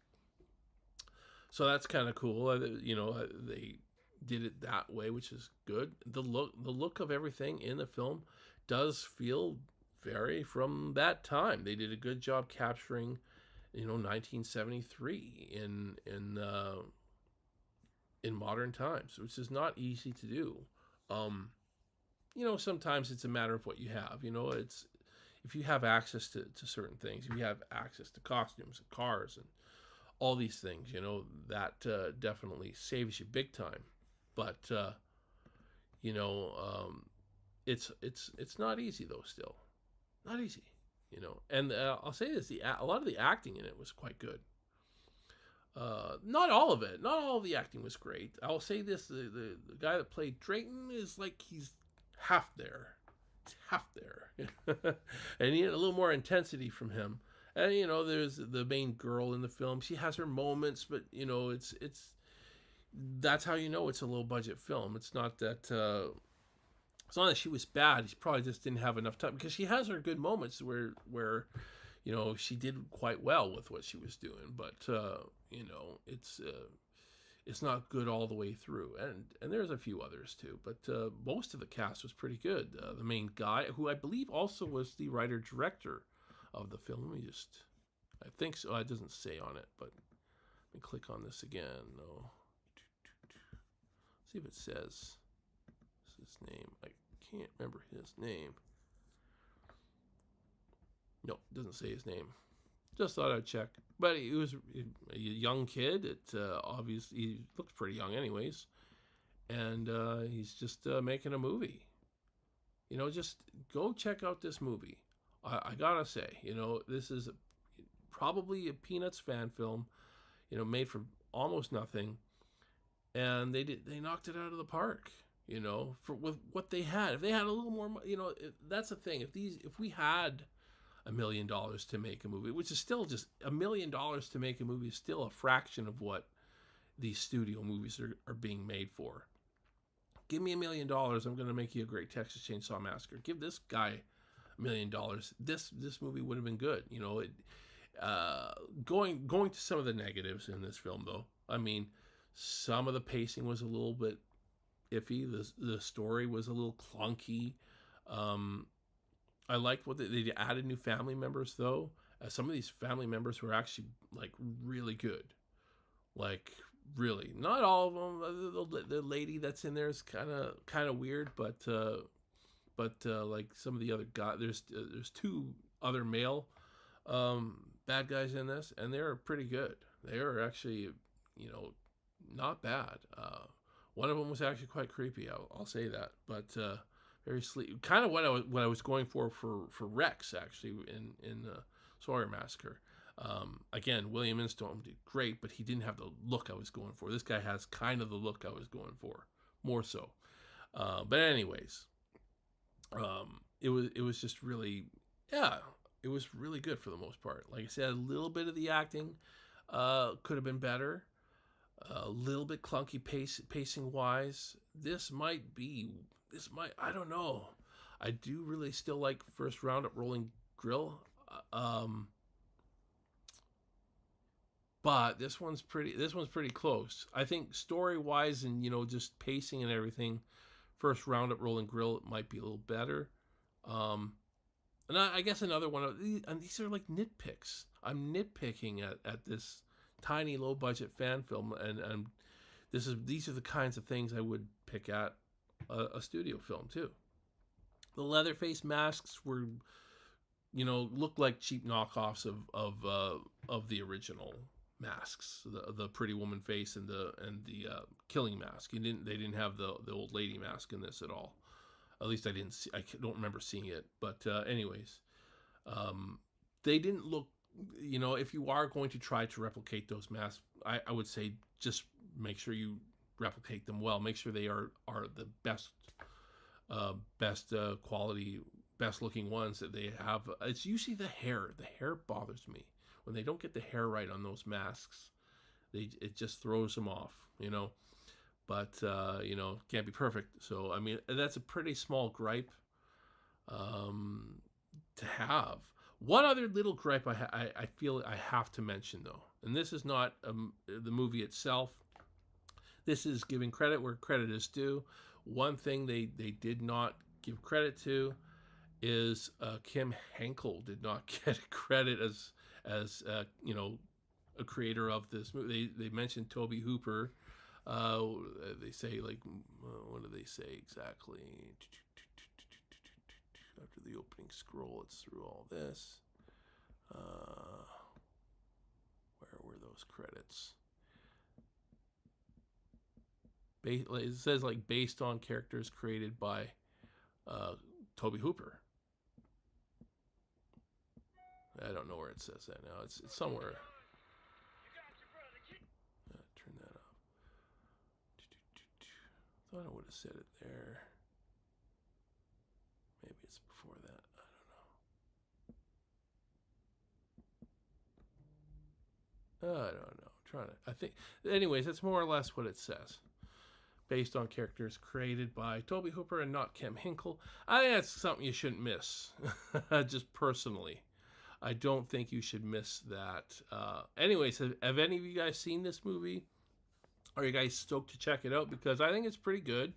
So that's kind of cool. You know, they did it that way, which is good. The look of everything in the film does feel very from that time. They did a good job capturing, you know, 1973 in modern times, which is not easy to do. You know, sometimes it's a matter of what you have. You know, it's if you have access to certain things, if you have access to costumes and cars and all these things, you know, that definitely saves you big time. But you know, it's not easy though. Still, not easy. You know, and I'll say this: a lot of the acting in it was quite good. Not all of it. Not all of the acting was great. I'll say this: the guy that played Drayton is like he's half there. He's half there, and you get a little more intensity from him. And you know, there's the main girl in the film. She has her moments, but you know, it's that's how you know it's a low budget film. It's not that she was bad. She probably just didn't have enough time, because she has her good moments where she did quite well with what she was doing, but it's not good all the way through. And there's a few others too, but most of the cast was pretty good. The main guy, who I believe also was the writer director of the film. Let me just, I think so. It doesn't say on it, but let me click on this again. No, see if it says his name. I can't remember his name. No, it doesn't say his name. Just thought I'd check. But he was a young kid. It obviously, he looks pretty young anyways. And he's just making a movie. Just go check out this movie. I gotta say, this is probably a Peanuts fan film, made for almost nothing. And they knocked it out of the park, with what they had. If they had a little more, that's the thing. If we had $1 million to make a movie, which is still just $1 million to make a movie, is still a fraction of what these studio movies are being made for. Give me $1 million, I'm going to make you a great Texas Chain Saw Massacre. Give this guy $1 million. This movie would have been good. Going to some of the negatives in this film, though. I mean, some of the pacing was a little bit iffy. The story was a little clunky. I liked what they added new family members, though. Some of these family members were actually like really good. Like really, not all of them. The lady that's in there is kind of weird, but like some of the other guys, there's two other male bad guys in this, and they're pretty good. They are actually, not bad. One of them was actually quite creepy. I'll say that, but very sleep. Kind of what I was going for Rex, actually, in SAWYER Massacre. Again, William Instone did great, but he didn't have the look I was going for. This guy has kind of the look I was going for, more so. But anyways, it was just really, yeah, it was really good for the most part. Like I said, a little bit of the acting could have been better. A little bit clunky pacing wise. I don't know. I do really still like First Roundup Rolling Grill. But this one's pretty close. I think story wise and just pacing and everything, First Roundup Rolling Grill might be a little better. And I guess another one of these, and these are like nitpicks. I'm nitpicking at this tiny low budget fan film, and these are the kinds of things I would pick at a studio film too. The Leatherface masks were, looked like cheap knockoffs of the original masks, the Pretty Woman face and the Killing mask. They didn't have the old lady mask in this at all. At least I didn't see. I don't remember seeing it. But anyways, they didn't look. If you are going to try to replicate those masks, I would say just make sure you replicate them well. Make sure they are the best quality, best looking ones that they have. It's usually the hair. The hair bothers me when they don't get the hair right on those masks. It just throws them off. But can't be perfect. So I mean, that's a pretty small gripe to have. One other little gripe I feel I have to mention, though, and this is not the movie itself. This is giving credit where credit is due. One thing they did not give credit to is Kim Henkel did not get credit as a creator of this movie. They mentioned Tobe Hooper. They say, like, what do they say exactly? After the opening scroll, it's through all this. Where were those credits? It says, like, based on characters created by Tobe Hooper. I don't know where it says that now. It's somewhere. Turn that off. Thought I would have said it there. Maybe it's before that. I don't know. trying to, I think, anyways, that's more or less what it says. Based on characters created by Toby Hooper and not Kim Hinkle. I think that's something you shouldn't miss. Just personally, I don't think you should miss that. Anyways, have any of you guys seen this movie? Are you guys stoked to check it out? Because I think it's pretty good.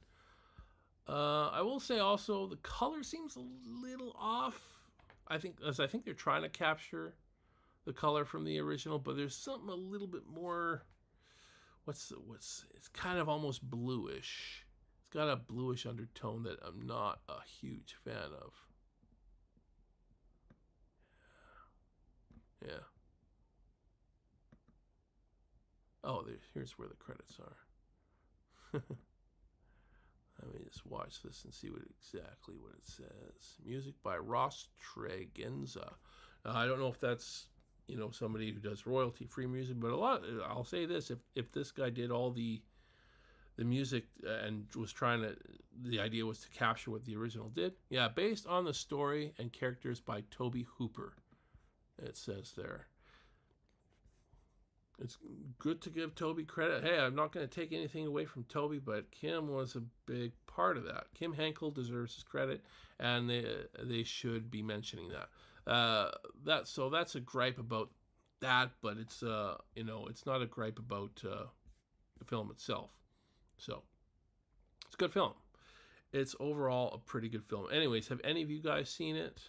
I will say also the color seems a little off. I think they're trying to capture the color from the original, but there's something a little bit more. It's kind of almost bluish. It's got a bluish undertone that I'm not a huge fan of. Yeah. Oh, here's where the credits are. Let me just watch this and see exactly what it says. Music by Ross Tregenza. I don't know if that's somebody who does royalty-free music, but I'll say this: if this guy did all the music and was the idea was to capture what the original did, yeah, based on the story and characters by Toby Hooper, it says there. It's good to give Toby credit. Hey, I'm not going to take anything away from Toby, but Kim was a big part of that. Kim Hinkle deserves his credit, and they should be mentioning that. So that's a gripe about that, but it's it's not a gripe about the film itself. So it's a good film. It's overall a pretty good film. Anyways, have any of you guys seen it?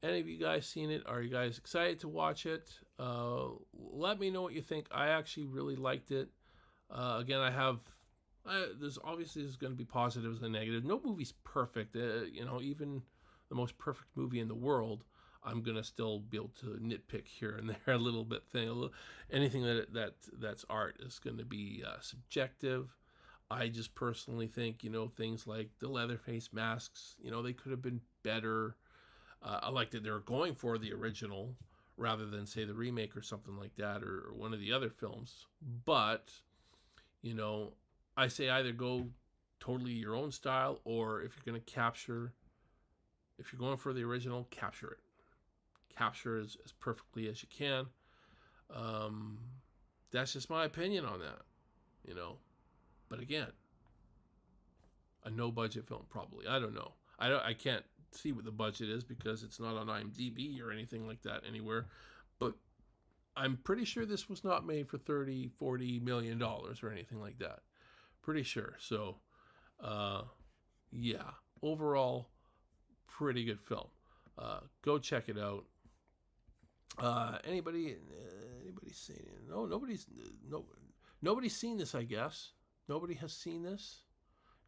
Are you guys excited to watch it? Let me know what you think. I actually really liked it. Again, there's going to be positives and negatives. No movie's perfect. Even the most perfect movie in the world, I'm gonna still be able to nitpick here and there a little bit. Anything that's art is going to be subjective. I just personally think things like the Leatherface masks, they could have been better. I like that they're going for the original rather than say the remake or something like that, or one of the other films. But I say either go totally your own style, or if you're going for the original, capture it. Capture as perfectly as you can. That's just my opinion on that, But again, a no-budget film probably. I don't know. I can't see what the budget is because it's not on IMDb or anything like that anywhere. But I'm pretty sure this was not made for $30-40 million or anything like that. Pretty sure. So, yeah. Overall, pretty good film. Go check it out. Anybody seen it? No, nobody's seen this, I guess. Nobody has seen this.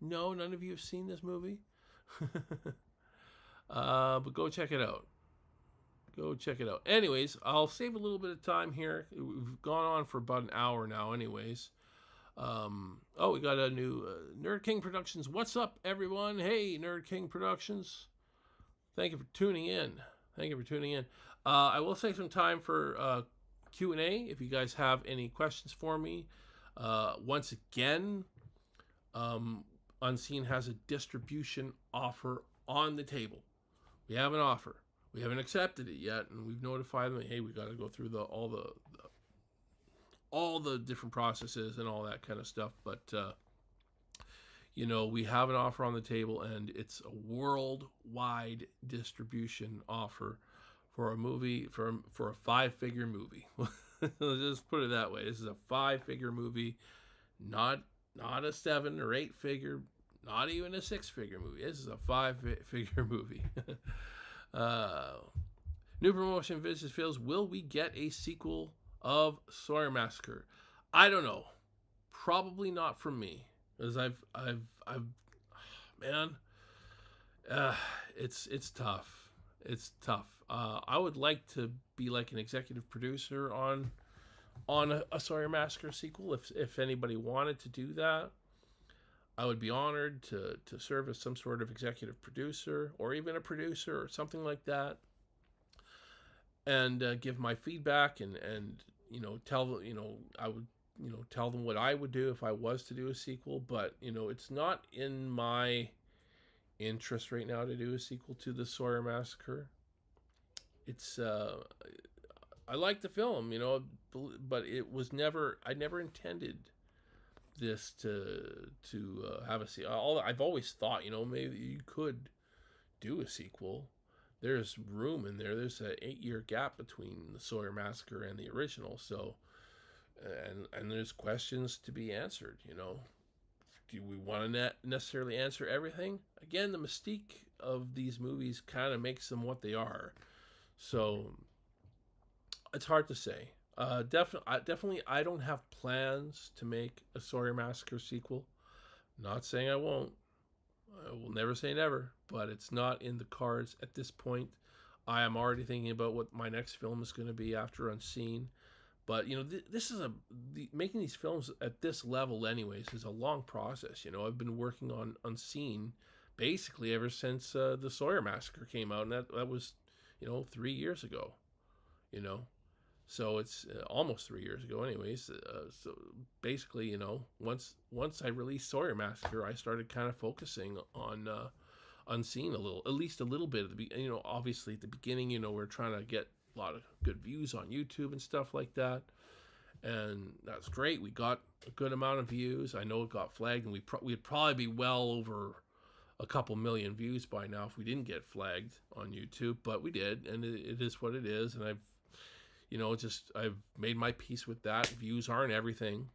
No, none of you have seen this movie. But go check it out. Anyways, I'll save a little bit of time here. We've gone on for about an hour now anyways. We got a new Nerd King Productions. What's up, everyone? Hey, Nerd King Productions. Thank you for tuning in. I will save some time for Q&A if you guys have any questions for me. Once again, Unseen has a distribution offer on the table. We have an offer. We haven't accepted it yet, and we've notified them, hey, we got to go through all the different processes and all that kind of stuff. But we have an offer on the table, and it's a worldwide distribution offer for a movie, for a 5-figure movie. Let's just put it that way. This is a 5-figure movie, not a 7 or 8 figure, not even a 6-figure movie. This is a 5-figure movie. New promotion visits feels, will we get a sequel of SAWYER Massacre? I don't know. Probably not from me, because it's tough. It's tough. I would like to be like an executive producer on a SAWYER Massacre sequel. If anybody wanted to do that, I would be honored to serve as some sort of executive producer, or even a producer or something like that, and give my feedback and tell I would tell them what I would do if I was to do a sequel. But it's not in my interest right now to do a sequel to the SAWYER Massacre. It's I like the film, you know, but it was never. I never intended this to have a sequel. I've always thought, you know, maybe you could do a sequel. There's room in there. There's an 8-year gap between the Sawyer Massacre and the original, so and there's questions to be answered. You know, do we want to necessarily answer everything? Again, the mystique of these movies kind of makes them what they are. So it's hard to say. Definitely, I don't have plans to make a Sawyer Massacre sequel. Not saying I won't. I will never say never, but it's not in the cards at this point. I am already thinking about what my next film is going to be after Unseen. But you know, this is making these films at this level, anyways, is a long process. You know, I've been working on Unseen basically ever since the Sawyer Massacre came out, and that was, you know, 3 years ago. You know, so it's almost 3 years ago, anyways. So basically, you know, once I released Sawyer Massacre, I started kind of focusing on Unseen a little, at least a little bit. You know, obviously at the beginning, you know, we're trying to get a lot of good views on YouTube and stuff like that, and that's great. We got a good amount of views. I know it got flagged, and we'd probably be well over a couple million views by now if we didn't get flagged on YouTube, but we did, and it is what it is. And I've made my peace with that. Views aren't everything.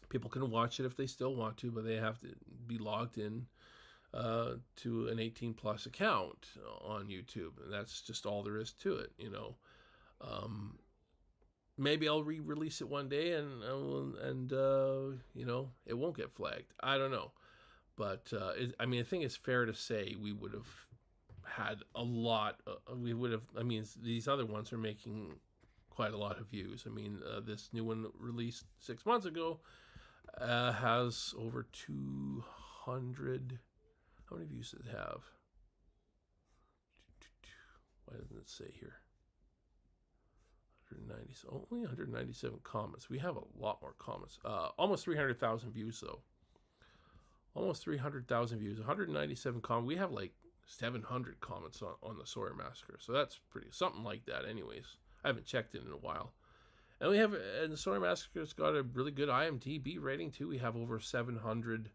People can watch it if they still want to, but they have to be logged in to an 18 plus account on YouTube, and that's just all there is to it. You know, maybe I'll re-release it one day, and you know, it won't get flagged. I don't know, but I mean, I think it's fair to say we would have had a lot. We would have. I mean, these other ones are making quite a lot of views. I mean, this new one released 6 months ago has over 200. How many views does it have? Why doesn't it say here? 190. Only 197 comments. We have a lot more comments. Almost 300,000 views though. Almost 300,000 views. 197 comments. We have like 700 comments on the Sawyer Massacre. So that's pretty something like that. Anyways, I haven't checked it in a while. And the Sawyer Massacre's got a really good IMDb rating too. We have over 700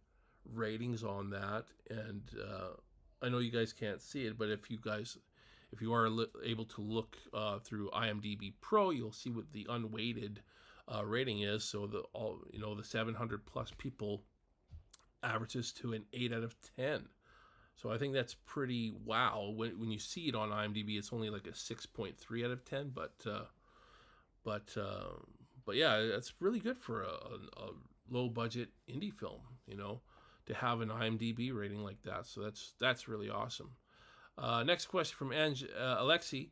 ratings on that, and I know you guys can't see it, but if you are able to look through IMDb Pro, you'll see what the unweighted rating is. So the 700 plus people averages to an 8 out of 10. So I think that's pretty wow. When you see it on IMDb, it's only like a 6.3 out of 10, but yeah, that's really good for a low budget indie film, you know, to have an IMDb rating like that. So that's really awesome. Next question from Alexi.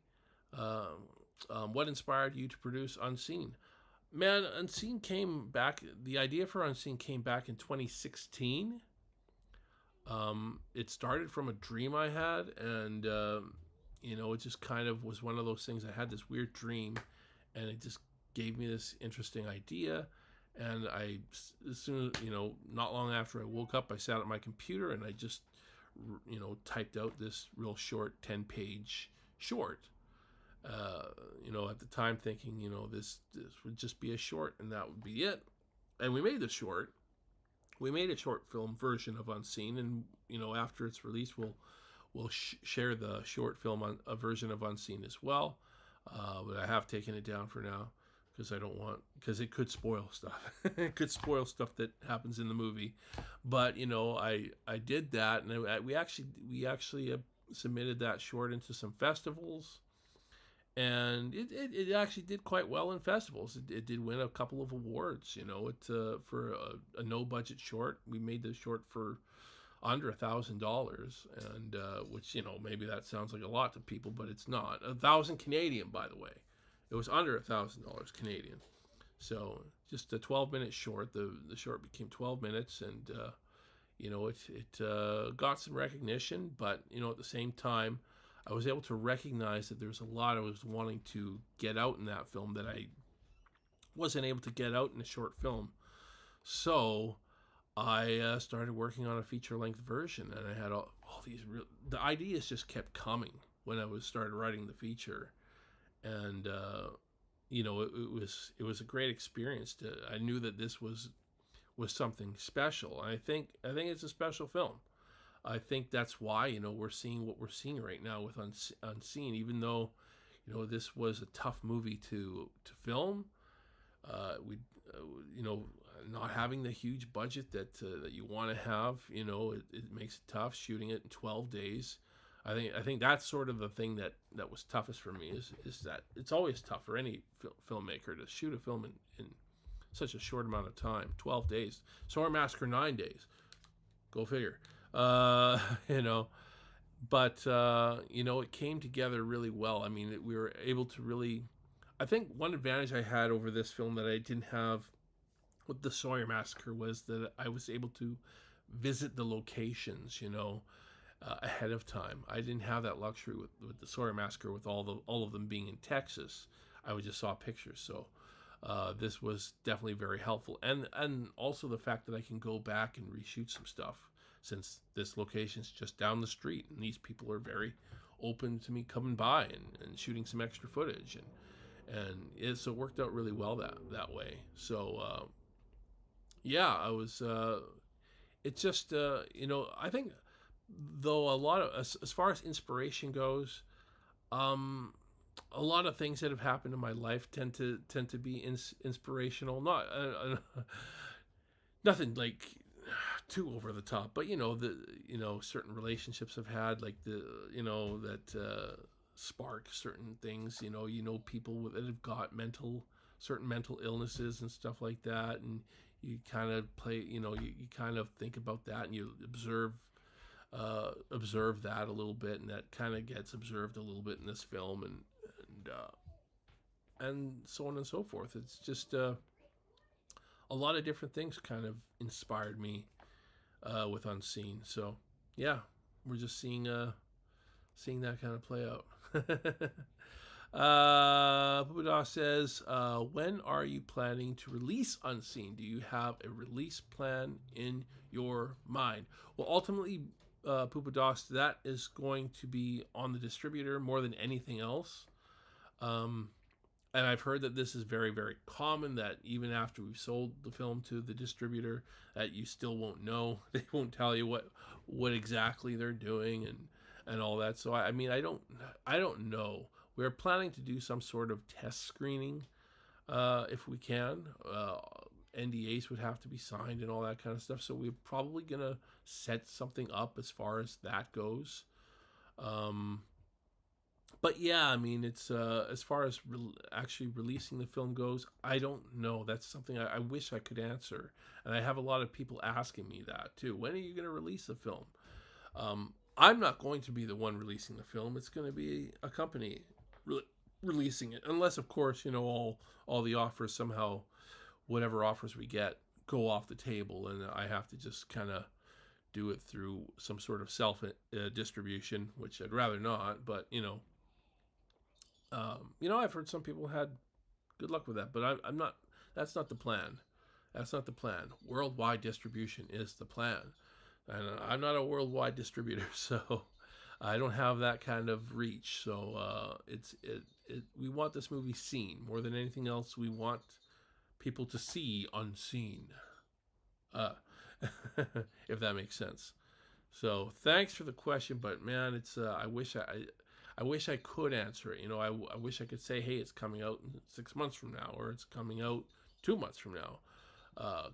What inspired you to produce Unseen? Man, Unseen came back. The idea for Unseen came back in 2016. It started from a dream I had, and you know, it just kind of was one of those things. I had this weird dream, and it just gave me this interesting idea. And as soon as, you know, not long after I woke up, I sat at my computer and I just, you know, typed out this real short 10-page short. You know, at the time thinking, you know, this would just be a short and that would be it. And we made the short. We made a short film version of Unseen, and you know, after it's released, we'll share the short film a version of Unseen as well. But I have taken it down for now, because it could spoil stuff. It could spoil stuff that happens in the movie. But you know, I did that, and we actually submitted that short into some festivals, and it actually did quite well in festivals. It did win a couple of awards. You know, for a no budget short. We made the short for under $1,000, and which, you know, maybe that sounds like a lot to people, but it's not. 1,000 Canadian, by the way. It was under $1,000 Canadian. So just a 12-minute short. The short became 12 minutes, and you know, it got some recognition. But you know, at the same time, I was able to recognize that there's a lot I was wanting to get out in that film that I wasn't able to get out in a short film. So I started working on a feature-length version, and I had all these the ideas just kept coming when I started writing the feature. And it was a great experience. I knew that this was something special. I think it's a special film. I think that's why we're seeing what we're seeing right now with Unseen. Even though this was a tough movie to film, we not having the huge budget that you want to have, it makes it tough shooting it in 12 days. I think that's sort of the thing that was toughest for me is that it's always tough for any filmmaker to shoot a film in such a short amount of time. 12 days. Sawyer Massacre 9 days. Go figure. But it came together really well. I mean, we were able to really. I think one advantage I had over this film that I didn't have with the Sawyer Massacre was that I was able to visit the locations, ahead of time. I didn't have that luxury with the Sawyer Massacre, with all of them being in Texas. I just saw pictures, so this was definitely very helpful, and also the fact that I can go back and reshoot some stuff, since this location's just down the street, and these people are very open to me coming by and shooting some extra footage, so it worked out really well that way. So yeah, I was. It's just I think, though, a lot of as far as inspiration goes, a lot of things that have happened in my life tend to be inspirational. Not nothing like too over the top, but certain relationships I've had, like that spark certain things. People that have got certain mental illnesses and stuff like that, and you kind of you kind of think about that, and you observe that a little bit, and that kind of gets observed a little bit in this film, and so on and so forth. It's just a lot of different things kind of inspired me with Unseen. So yeah, we're just seeing that kind of play out. Pupuda says, when are you planning to release Unseen? Do you have a release plan in your mind? Well, ultimately, Pupuda, that is going to be on the distributor more than anything else. And I've heard that this is very, very common, that even after we've sold the film to the distributor, that you still won't know. They won't tell you what exactly they're doing and all that. So I mean, I don't know. We're planning to do some sort of test screening, if we can. NDAs would have to be signed and all that kind of stuff. So we're probably gonna set something up as far as that goes. But yeah, I mean, it's as far as actually releasing the film goes, I don't know. That's something I wish I could answer, and I have a lot of people asking me that too. When are you going to release the film? I'm not going to be the one releasing the film. It's going to be a company releasing it, unless, of course, all the offers somehow, whatever offers we get, go off the table, and I have to just kind of do it through some sort of self distribution, which I'd rather not. But I've heard some people had good luck with that, but I'm not. That's not the plan. That's not the plan. Worldwide distribution is the plan, and I'm not a worldwide distributor, so I don't have that kind of reach. So we want this movie seen more than anything else. We want people to see Unseen, if that makes sense. So thanks for the question, but man, it's I wish I could answer it. I wish I could say, hey, it's coming out in 6 months from now, or it's coming out 2 months from now,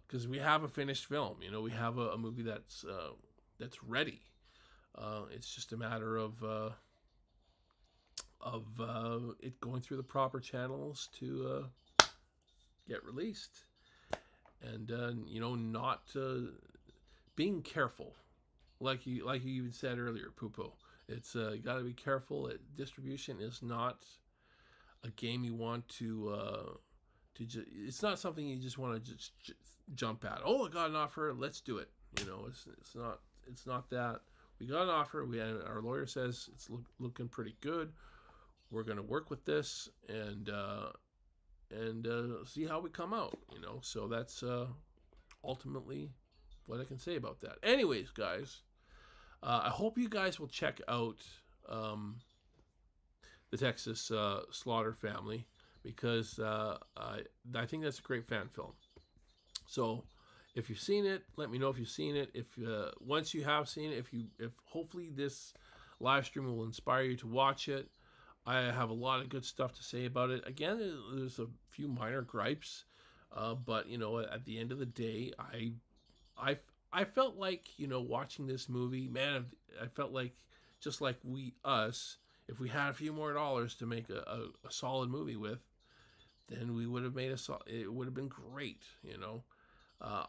because we have a finished film. We have a movie that's ready. It's just a matter of it going through the proper channels to get released, and not being careful, like you even said earlier, Pupo. It's you got to be careful. Distribution is not a game you want to it's not something you just want to just jump at. Oh, I got an offer, let's do it. It's not that. We got an offer. Our lawyer says it's looking pretty good. We're going to work with this and see how we come out. So that's ultimately what I can say about that. Anyways, guys. I hope you guys will check out the Texas Slaughter family. because I think that's a great fan film. So if you've seen it, let me know if you've seen it. If once you have seen it, if hopefully this live stream will inspire you to watch it. I have a lot of good stuff to say about it. Again, there's a few minor gripes, but you know, at the end of the day, I felt like, you know, watching this movie, man, I felt like just like us, if we had a few more dollars to make a solid movie with, then we would have made it would have been great, you know.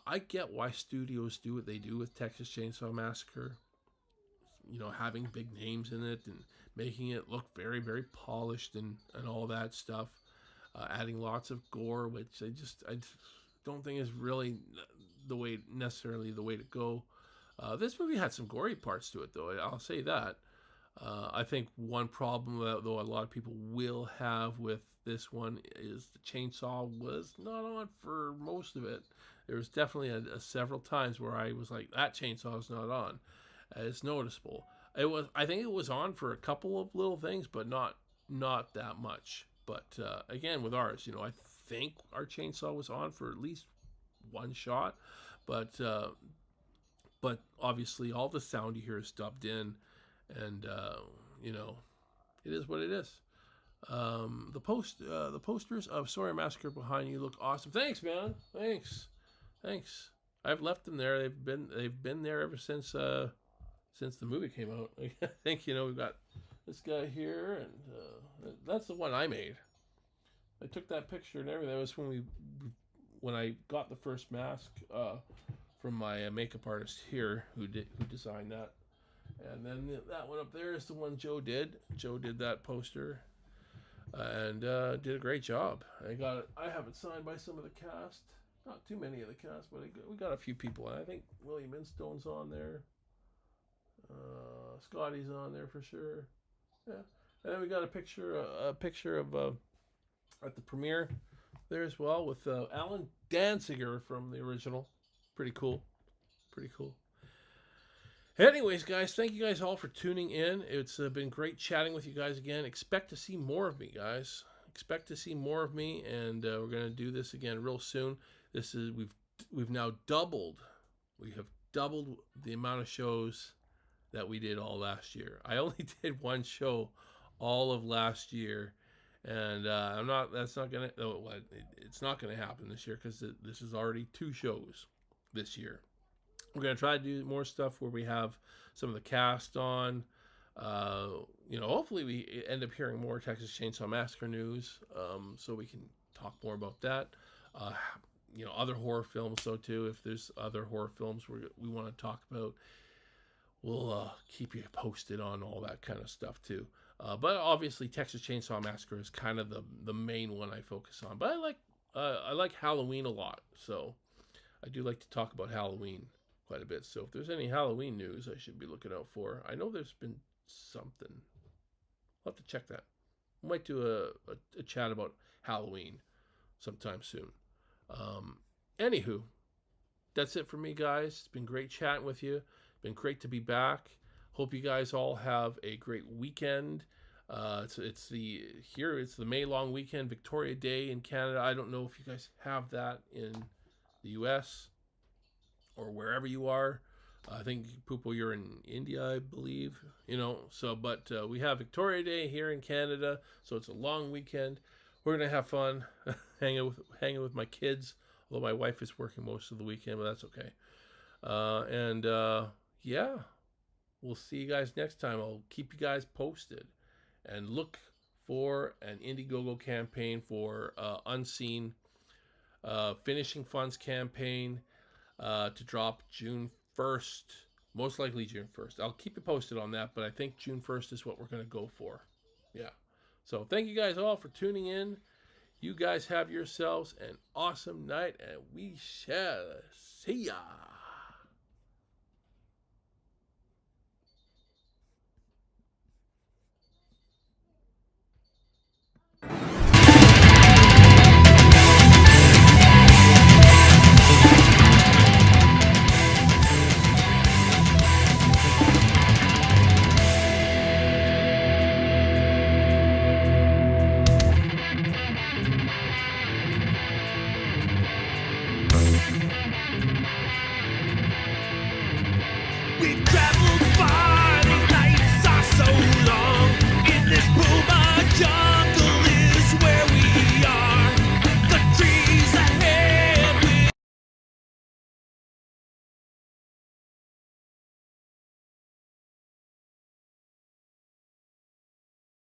I get why studios do what they do with Texas Chainsaw Massacre, you know, having big names in it and making it look very, very polished and all that stuff. Adding lots of gore, which I don't think is really necessarily the way to go. This movie had some gory parts to it, though. I'll say that. I think one problem, though, a lot of people will have with this one is the chainsaw was not on for most of it. There was definitely several times where I was like, that chainsaw is not on. It's noticeable. I think it was on for a couple of little things, but not that much. But again, with ours, you know, I think our chainsaw was on for at least one shot, but obviously all the sound you hear is dubbed in, and you know, it is what it is. The posters of SAWYER Massacre behind you look awesome. Thanks, man. Thanks. I've left them there. They've been there ever since the movie came out. I think, you know, we've got this guy here, and that's the one I made. I took that picture and everything. That was when I got the first mask from my makeup artist here, who designed that. And then that one up there is the one Joe did. Joe did that poster, and did a great job. I have it signed by some of the cast. Not too many of the cast, but we got a few people. I think William Instone's on there. Scotty's on there for sure. Yeah, and then we got a picture of at the premiere there as well with Alan Danziger from the original. Pretty cool. Anyways, guys, thank you guys all for tuning in. It's been great chatting with you guys again. Expect to see more of me, guys. Expect to see more of me, and we're gonna do this again real soon. We've now doubled. We have doubled the amount of shows that we did all last year. I only did one show all of last year, and it's not gonna happen this year because this is already 2 shows this year. We're gonna try to do more stuff where we have some of the cast on. You know, hopefully we end up hearing more Texas Chainsaw Massacre news, so we can talk more about that. You know, other horror films, so too. If there's other horror films we want to talk about, we'll keep you posted on all that kind of stuff too. But obviously, Texas Chainsaw Massacre is kind of the main one I focus on. But I like Halloween a lot, so I do like to talk about Halloween quite a bit. So if there's any Halloween news I should be looking out for, I know there's been something. I'll have to check that. We might do a chat about Halloween sometime soon. Anywho, that's it for me, guys. It's been great chatting with you. Been great to be back. Hope you guys all have a great weekend. It's the May long weekend, Victoria Day in Canada. I don't know if you guys have that in the US or wherever you are. I think, Poopo, you're in India, I believe. You know, so, but we have Victoria Day here in Canada, so it's a long weekend. We're gonna have fun hanging with my kids. Although my wife is working most of the weekend, but that's okay. Yeah, we'll see you guys next time. I'll keep you guys posted, and look for an Indiegogo campaign for Unseen Finishing Funds campaign to drop June 1st, most likely June 1st. I'll keep you posted on that, but I think June 1st is what we're going to go for. Yeah. So thank you guys all for tuning in. You guys have yourselves an awesome night, and we shall see ya.